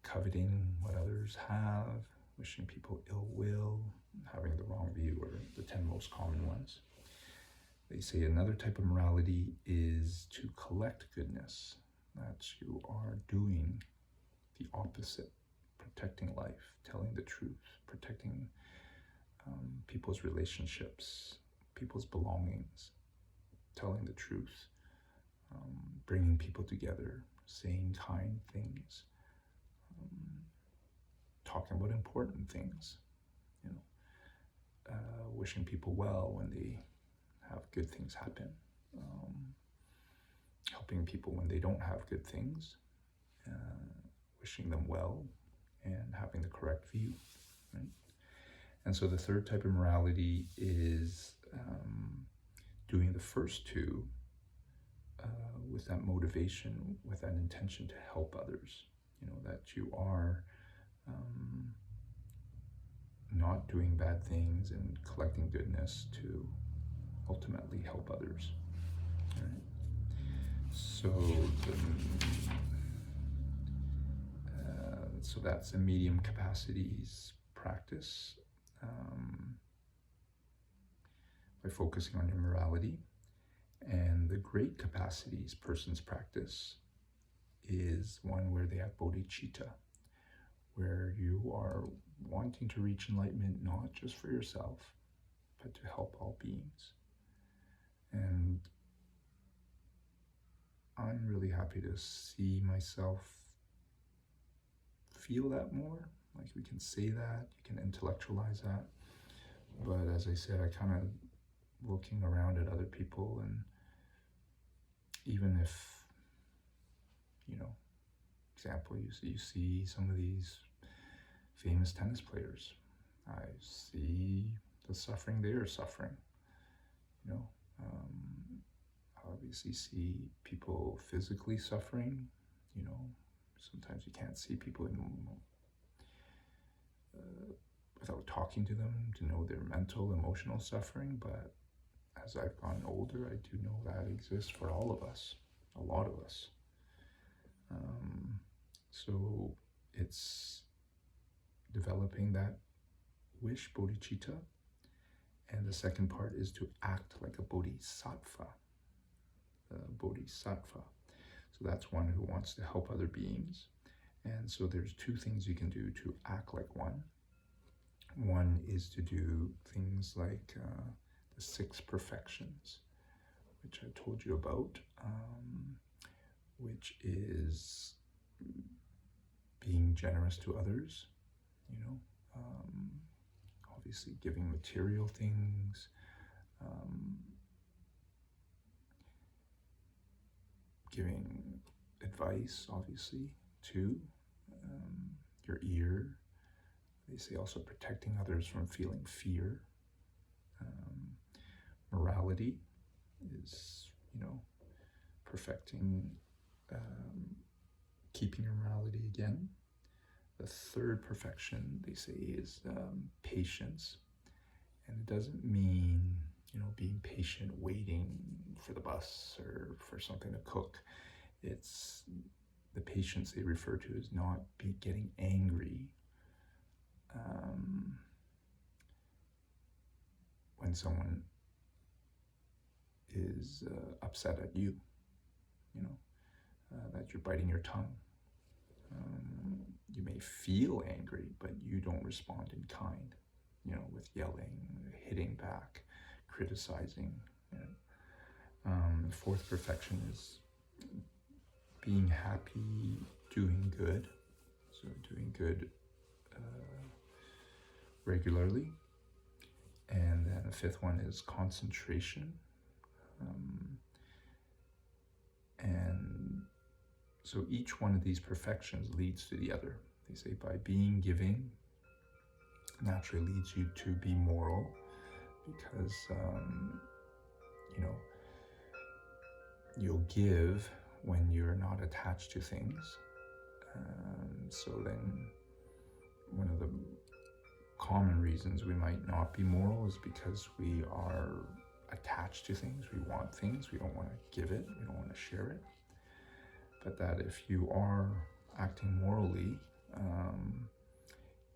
coveting what others have, wishing people ill will, having the wrong view are the 10 most common ones. They say another type of morality is to collect goodness, that you are doing the opposite, protecting life, telling the truth, protecting people's relationships, people's belongings, telling the truth, bringing people together, saying kind things, talking about important things, wishing people well when they have good things happen, helping people when they don't have good things, wishing them well, and having the correct view, right? And so the third type of morality is doing the first 2 with that motivation, with that intention to help others, that you are not doing bad things and collecting goodness to ultimately help others, right? So that's a medium capacities practice, by focusing on your morality. And the great capacities person's practice is one where they have bodhicitta, where you are wanting to reach enlightenment not just for yourself, but to help all beings. And I'm really happy to see myself feel that more. Like, we can say that, you can intellectualize that, but as I said, I kind of looking around at other people, and even if, example, you see some of these famous tennis players, I see the suffering they are suffering, obviously see people physically suffering, sometimes you can't see people without talking to them to know their mental, emotional suffering, but as I've gotten older, I do know that exists for all of us, a lot of us. So it's developing that wish, bodhicitta, and the second part is to act like a bodhisattva. So that's one who wants to help other beings, And so there's two things you can do to act like one. One is to do things like the 6 perfections, which I told you about, which is being generous to others, obviously giving material things, giving advice, obviously, to your ear. They say also protecting others from feeling fear. Morality is, perfecting, keeping your morality again. The third perfection, they say, is patience. And it doesn't mean, being patient, waiting for the bus or for something to cook. It's the patience they refer to as not getting angry when someone is upset at you, that you're biting your tongue. You may feel angry, but you don't respond in kind, with yelling, hitting back, criticizing. Fourth perfection is being happy, doing good. So doing good regularly. And then the fifth one is concentration. And so each one of these perfections leads to the other. They say by being giving naturally leads you to be moral, because you'll give when you're not attached to things. So then one of the common reasons we might not be moral is because we are attached to things. We want things. We don't want to give it. We don't want to share it. But that if you are acting morally,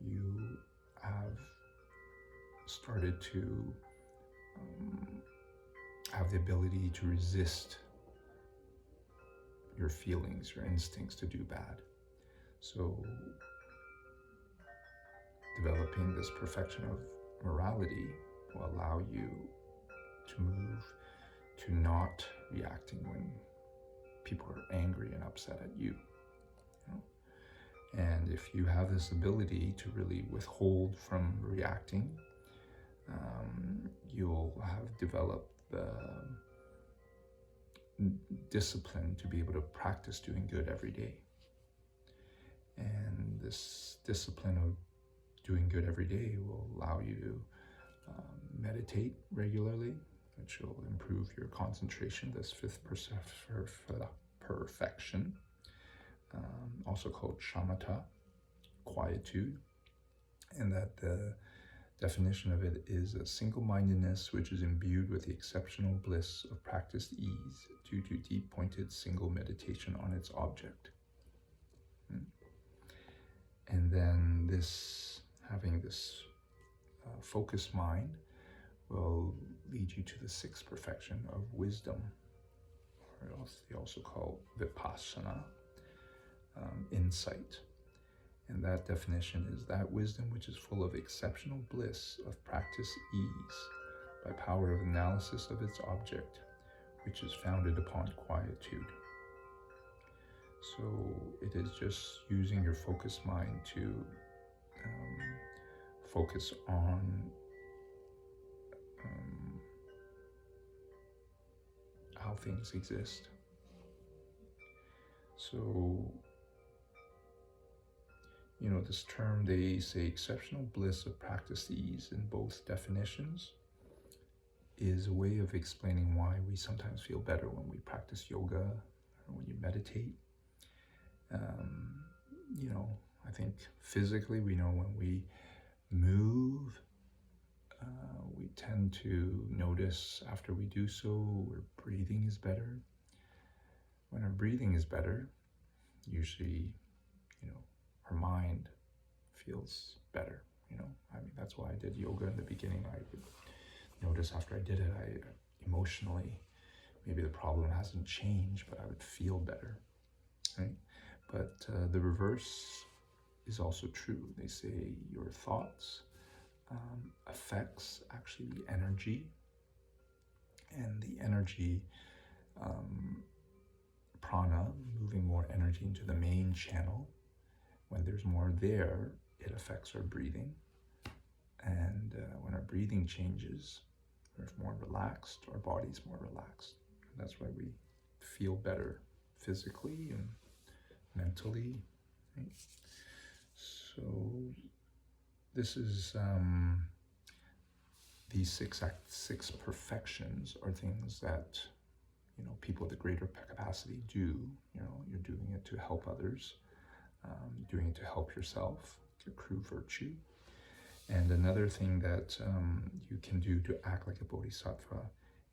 you have started to have the ability to resist your feelings, your instincts to do bad. So developing this perfection of morality will allow you to move to not reacting when people are angry and upset at you. And if you have this ability to really withhold from reacting, you'll have developed the discipline to be able to practice doing good every day. And this discipline of doing good every day will allow you to meditate regularly, which will improve your concentration, this fifth perfection, also called shamatha, quietude. And that the definition of it is a single-mindedness which is imbued with the exceptional bliss of practiced ease due to deep-pointed single meditation on its object. And then having this focused mind will lead you to the sixth perfection of wisdom, or else they also call vipassana, insight. And that definition is that wisdom which is full of exceptional bliss of practice ease by power of analysis of its object, which is founded upon quietude. So it is just using your focused mind to focus on how things exist. So, this term, they say exceptional bliss of practice ease in both definitions is a way of explaining why we sometimes feel better when we practice yoga or when you meditate. I think physically we know when we move, we tend to notice after we do so, our breathing is better. When our breathing is better, usually, our mind feels better, that's why I did yoga in the beginning. I would notice after I did it, I emotionally, maybe the problem hasn't changed, but I would feel better, right? But the reverse is also true. They say your thoughts affects actually the energy, and the energy, prana, moving more energy into the main channel. When there's more there, it affects our breathing. And when our breathing changes, we're more relaxed, our body's more relaxed. And that's why we feel better physically and mentally. Right? So this is these six perfections are things that people with a greater capacity do. You're doing it to help others, doing it to help yourself, to accrue virtue. And another thing that you can do to act like a bodhisattva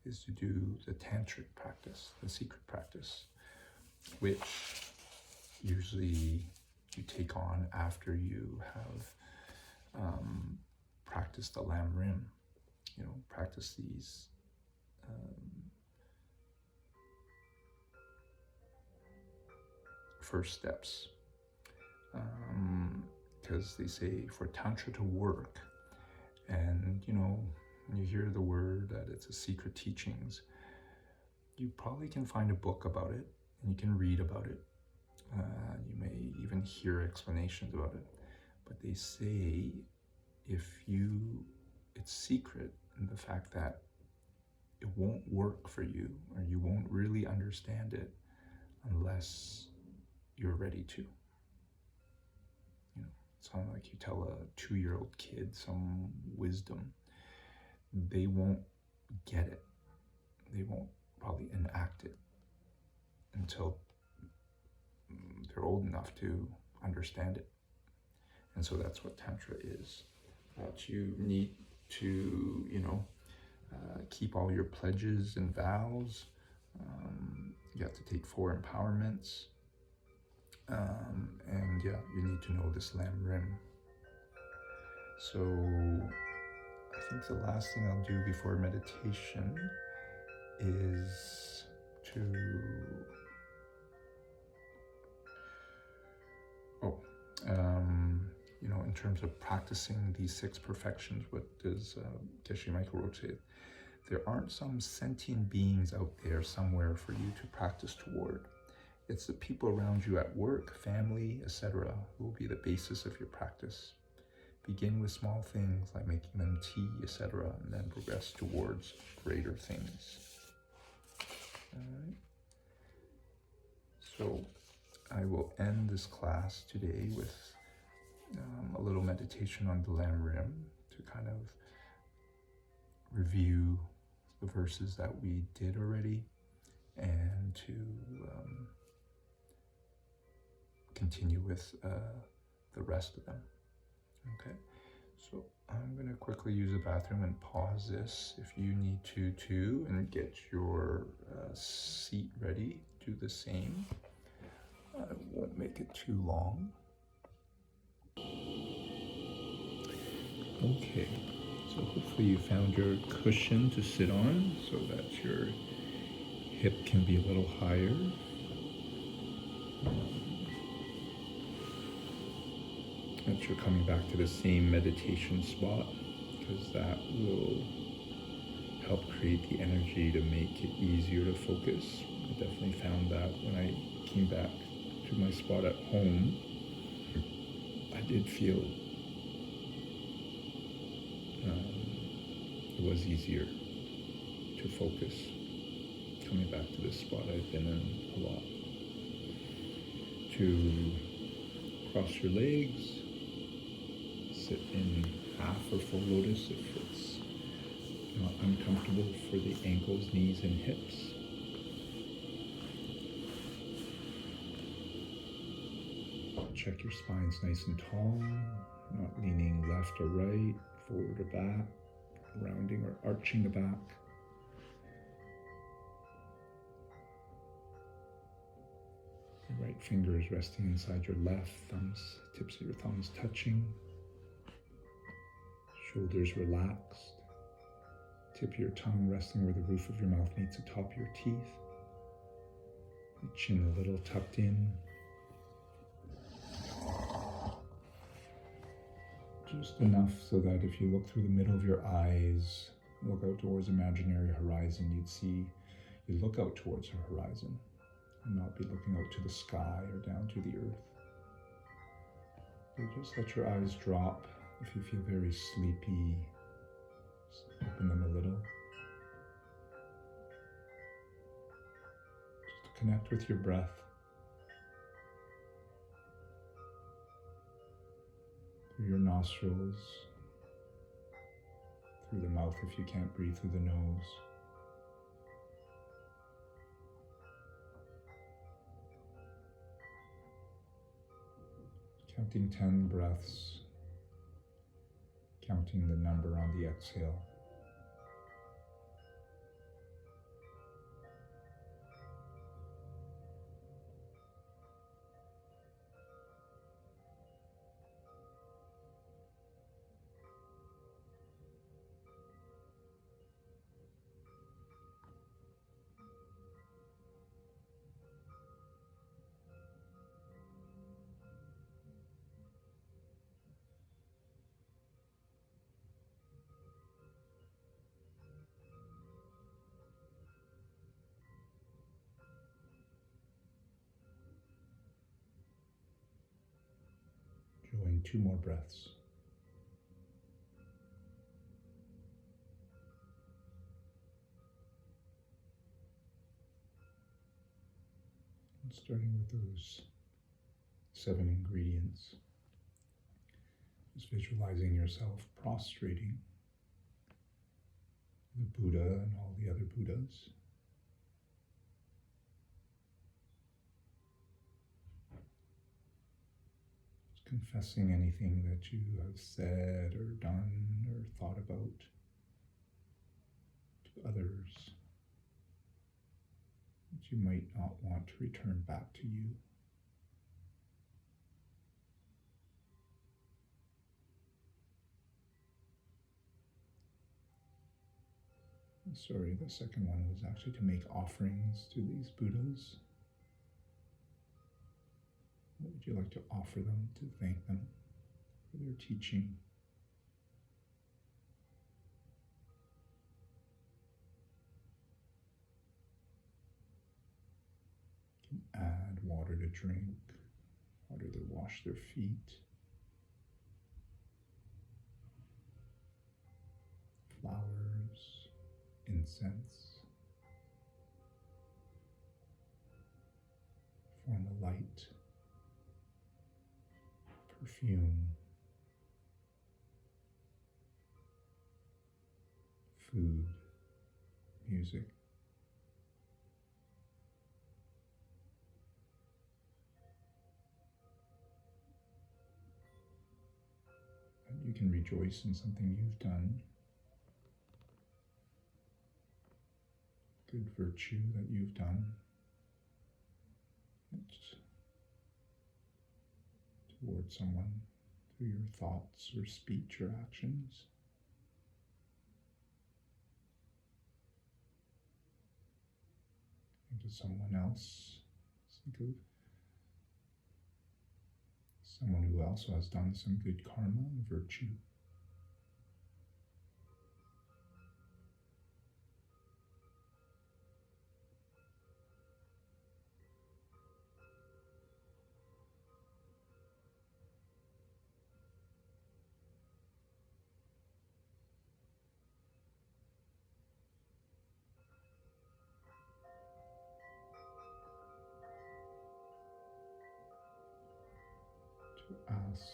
is to do the tantric practice, the secret practice, which usually you take on after you have practiced the Lam Rim. Practice these first steps. Because they say for Tantra to work, and when you hear the word that it's a secret teachings, you probably can find a book about it and you can read about it. You may even hear explanations about it. But they say it's secret in the fact that it won't work for you, or you won't really understand it unless you're ready to. It's kind of like you tell a 2-year-old kid some wisdom. They won't get it. They won't probably enact it until they're old enough to understand it. And so that's what Tantra is. That you need to, keep all your pledges and vows. You have to take 4 empowerments. And yeah, you need to know this Lam Rim. So I think the last thing I'll do before meditation is to in terms of practicing these 6 perfections, what does Geshe Michael Roach say? There aren't some sentient beings out there somewhere for you to practice toward. It's the people around you at work, family, etc. who will be the basis of your practice. Begin with small things like making them tea, etc., and then progress towards greater things. All right. So I will end this class today with a little meditation on the Lam Rim to kind of review the verses that we did already and to continue with the rest of them. Okay, so I'm going to quickly use the bathroom and pause this if you need to too, and get your seat ready. Do the same. I won't make it too long. Okay, so hopefully you found your cushion to sit on so that your hip can be a little higher. That you're coming back to the same meditation spot, because that will help create the energy to make it easier to focus. I definitely found that when I came back to my spot at home, I did feel it was easier to focus coming back to this spot I've been in a lot. To cross your legs, sit in half or full lotus if it's not uncomfortable for the ankles, knees, and hips. Check your spine's nice and tall, not leaning left or right, forward or back, rounding or arching the back. The right finger is resting inside your left, tips of your thumbs touching. Shoulders relaxed. Tip of your tongue resting where the roof of your mouth meets the top of your teeth. The chin a little tucked in. Just enough so that if you look through the middle of your eyes, look out towards imaginary horizon, you'd look out towards the horizon and not be looking out to the sky or down to the earth. So just let your eyes drop. If you feel very sleepy, just open them a little. Just connect with your breath. Through your nostrils, through the mouth if you can't breathe through the nose. Counting 10 breaths, counting the number on the exhale. Join 2 more breaths. And starting with those 7 ingredients, just visualizing yourself prostrating the Buddha and all the other Buddhas. Confessing anything that you have said or done or thought about to others that you might not want to return back to you. Sorry, the second one was actually to make offerings to these Buddhas. What would you like to offer them to thank them for their teaching? You can add water to drink, water to wash their feet, flowers, incense, form a light, perfume, food, music. And you can rejoice in something you've done, good virtue that you've done. It's towards someone through your thoughts or speech or actions. Think of someone else. Think of someone who also has done some good karma and virtue. To ask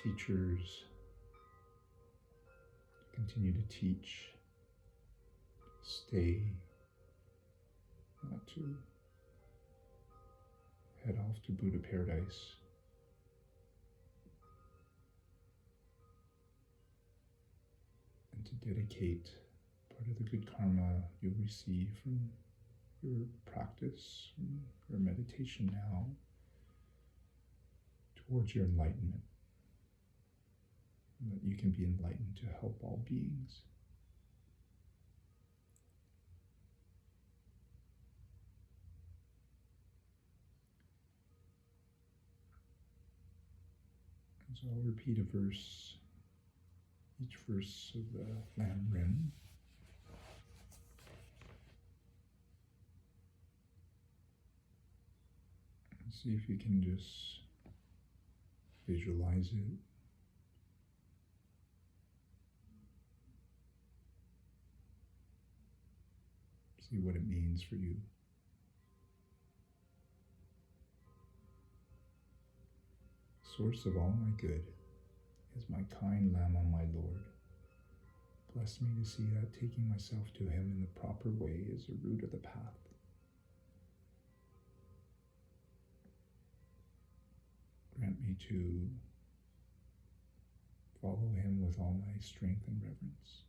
teachers to continue to teach, stay, not to head off to Buddha paradise. And to dedicate part of the good karma you'll receive from your practice, from your meditation now, towards your enlightenment. And that you can be enlightened to help all beings. So I'll repeat a verse, each verse of the Lam Rim. And see if you can just visualize it. See what it means for you. Source of all my good is my kind Lama, my Lord. Bless me to see that taking myself to him in the proper way is the root of the path. Grant me to follow him with all my strength and reverence.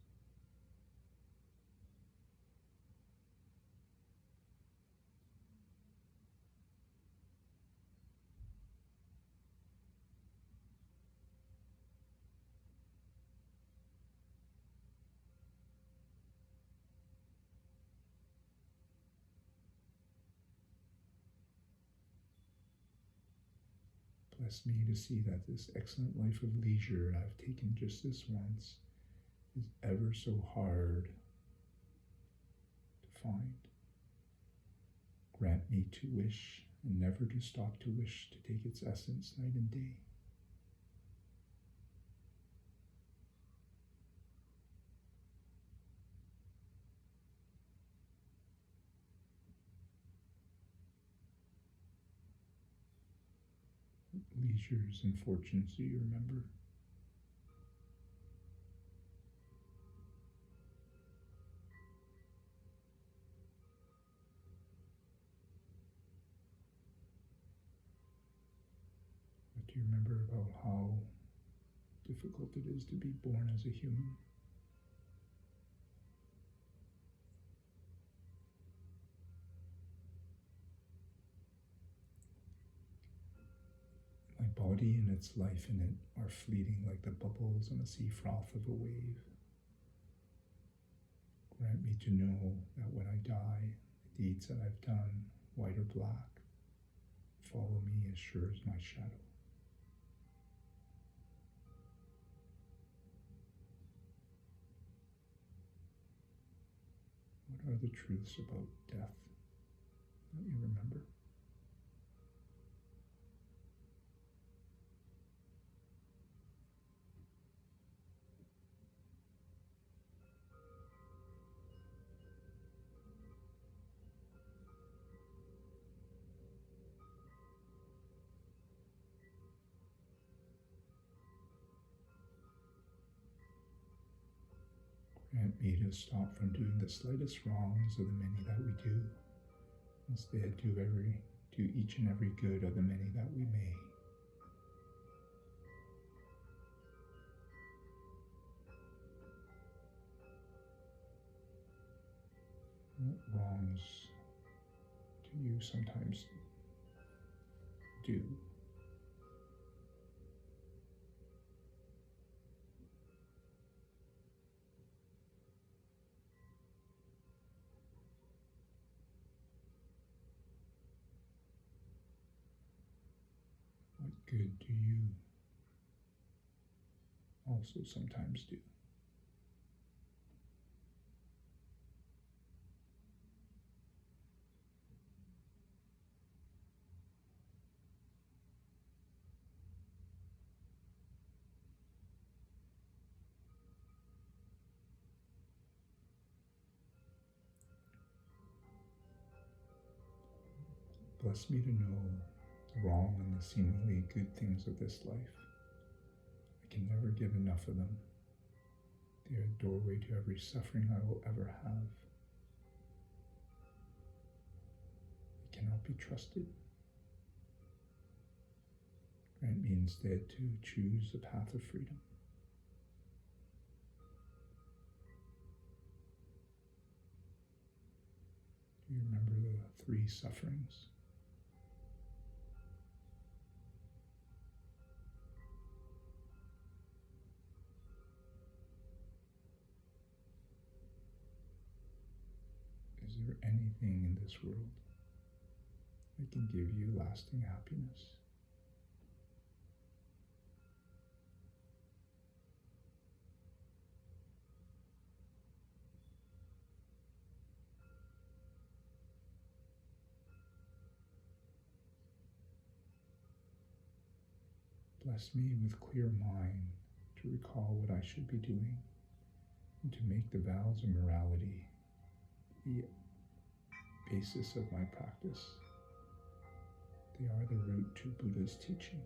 Bless me to see that this excellent life of leisure I've taken just this once is ever so hard to find. Grant me to wish and never to stop to wish to take its essence night and day. Leisures and fortunes do you remember? What do you remember about how difficult it is to be born as a human? My body and its life in it are fleeting like the bubbles on the sea froth of a wave. Grant me to know that when I die, the deeds that I've done, white or black, follow me as sure as my shadow. What are the truths about death that you remember? Grant me to stop from doing the slightest wrongs of the many that we do. Instead, do each and every good of the many that we may. What wrongs do you sometimes do? What good do you also sometimes do? Bless me to know the wrong and the seemingly good things of this life. I can never give enough of them. They are a doorway to every suffering I will ever have. They cannot be trusted. Grant me instead to choose the path of freedom. Do you remember the 3 sufferings? Is there anything in this world that can give you lasting happiness? Bless me with clear mind to recall what I should be doing and to make the vows of morality the basis of my practice. They are the root to Buddha's teachings.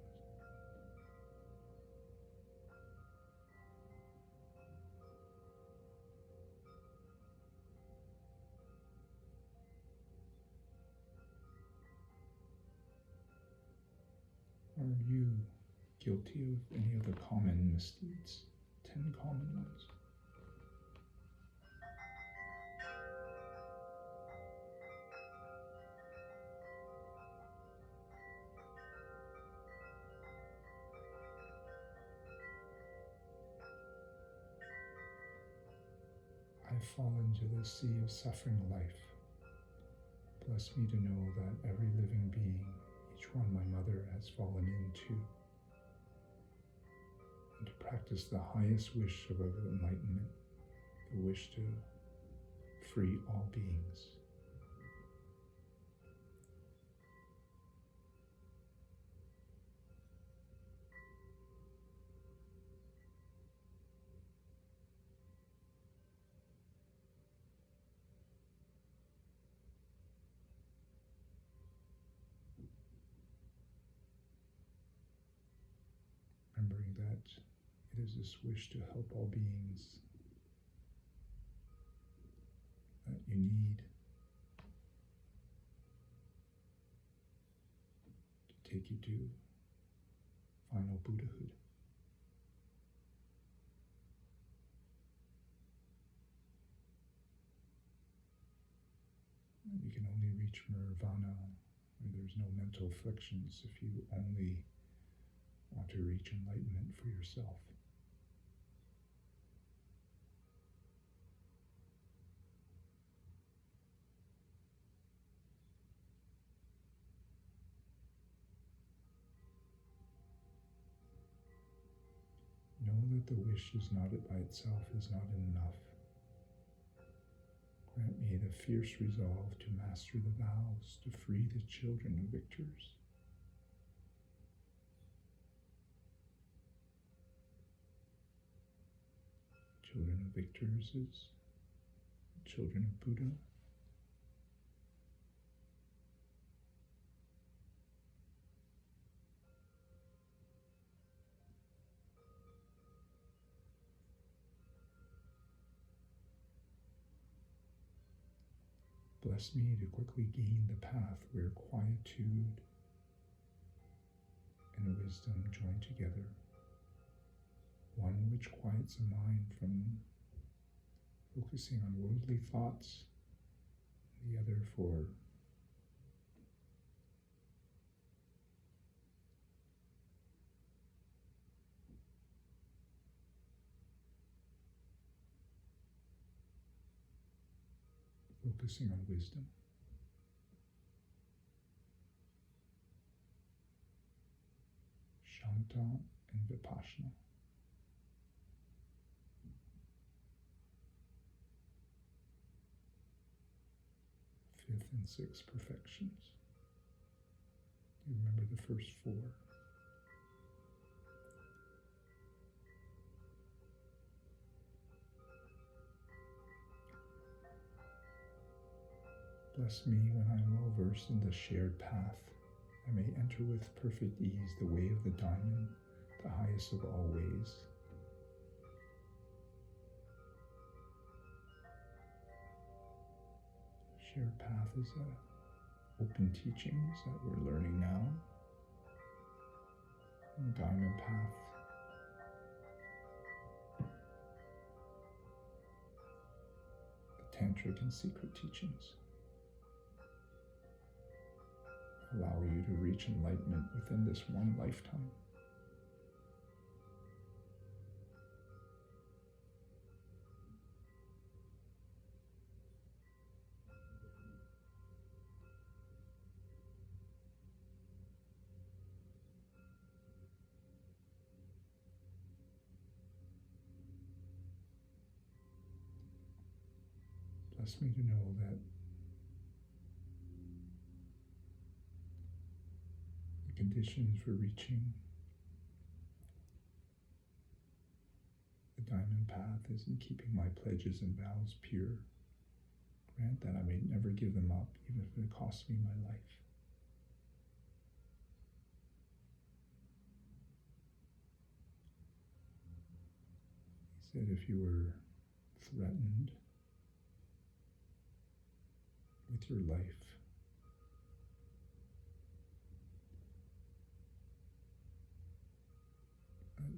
Are you guilty of any of the common misdeeds? 10 common ones. I fall into the sea of suffering life. Bless me to know that every living being, each one my mother, has fallen into, and to practice the highest wish of enlightenment, the wish to free all beings. Remembering that it is this wish to help all beings that you need to take you to final Buddhahood. You can only reach nirvana where there's no mental afflictions if you only want to reach enlightenment for yourself. Know that the wish is not by itself is not enough. Grant me the fierce resolve to master the vows, to free the children of victors. Children of victors is children of Buddha. Bless me to quickly gain the path where quietude and wisdom join together, one which quiets a mind from focusing on worldly thoughts, the other for focusing on wisdom. Shanta and Vipassana. Fifth and sixth perfections. You remember the first four. Bless me when I am well versed in the shared path. I may enter with perfect ease the way of the diamond, the highest of all ways. Shared path is open teachings that we're learning now. And diamond path the tantric and secret teachings allow you to reach enlightenment within this one lifetime. Bless me to know that the conditions for reaching diamond path is in keeping my pledges and vows pure. Grant that I may never give them up, even if it costs me my life. He said if you were threatened with your life,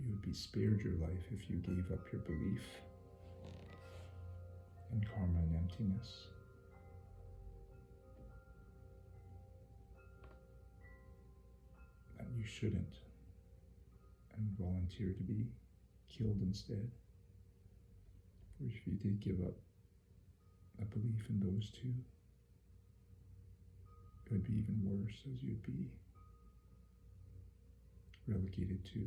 you would be spared your life if you gave up your belief in karma and emptiness. That you shouldn't, and volunteer to be killed instead. Or if you did give up a belief in those two, it would be even worse, as you'd be relegated to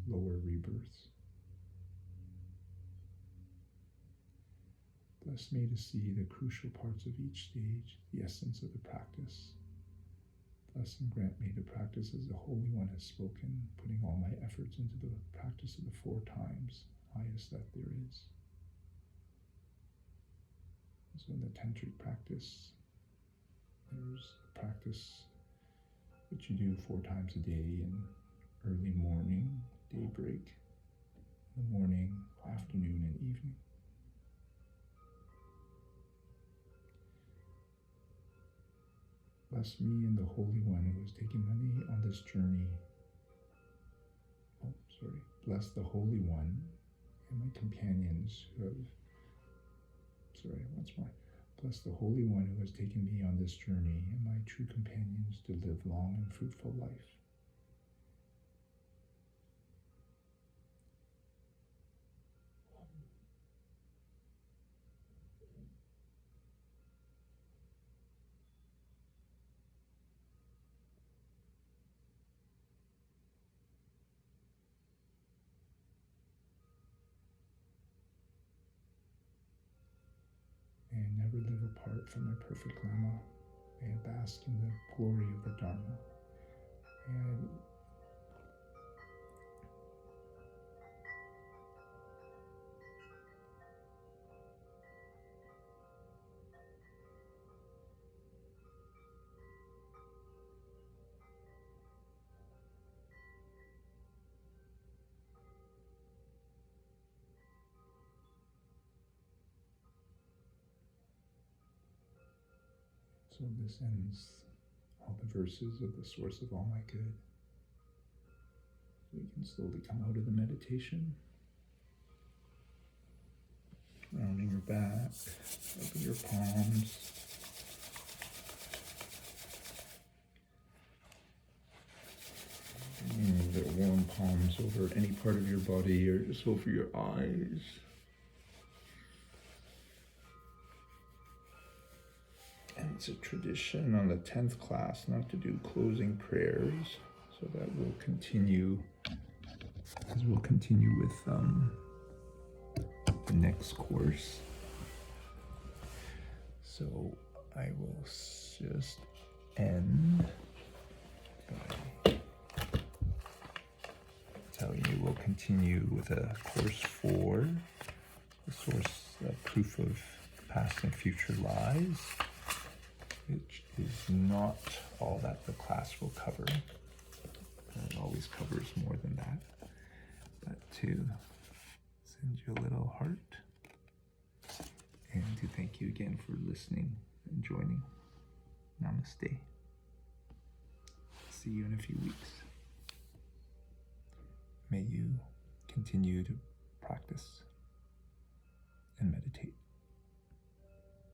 lower rebirths. Bless me to see the crucial parts of each stage, the essence of the practice. Bless and grant me to practice as the Holy One has spoken, putting all my efforts into the practice of the 4 times highest that there is. So in the tantric practice, there's a practice which you do 4 times a day in early morning, daybreak, in the morning, afternoon, and evening. Bless me and the Holy One who has taken me on this journey. Bless the Holy One and my companions who have, Bless the Holy One who has taken me on this journey and my true companions to live long and fruitful life. May I never live apart from my perfect Lama. May I bask in the glory of the Dharma. So this ends all the verses of the source of all my good. So you can slowly come out of the meditation. Rounding your back, open your palms. Bringing the warm palms over any part of your body or just over your eyes. And it's a tradition on the 10th class not to do closing prayers, so that will continue as we'll continue with the next course. So I will just end by telling you we'll continue with course 4, the source proof of past and future lies, which is not all that the class will cover. It always covers more than that. But to send you a little heart and to thank you again for listening and joining. Namaste. See you in a few weeks. May you continue to practice and meditate.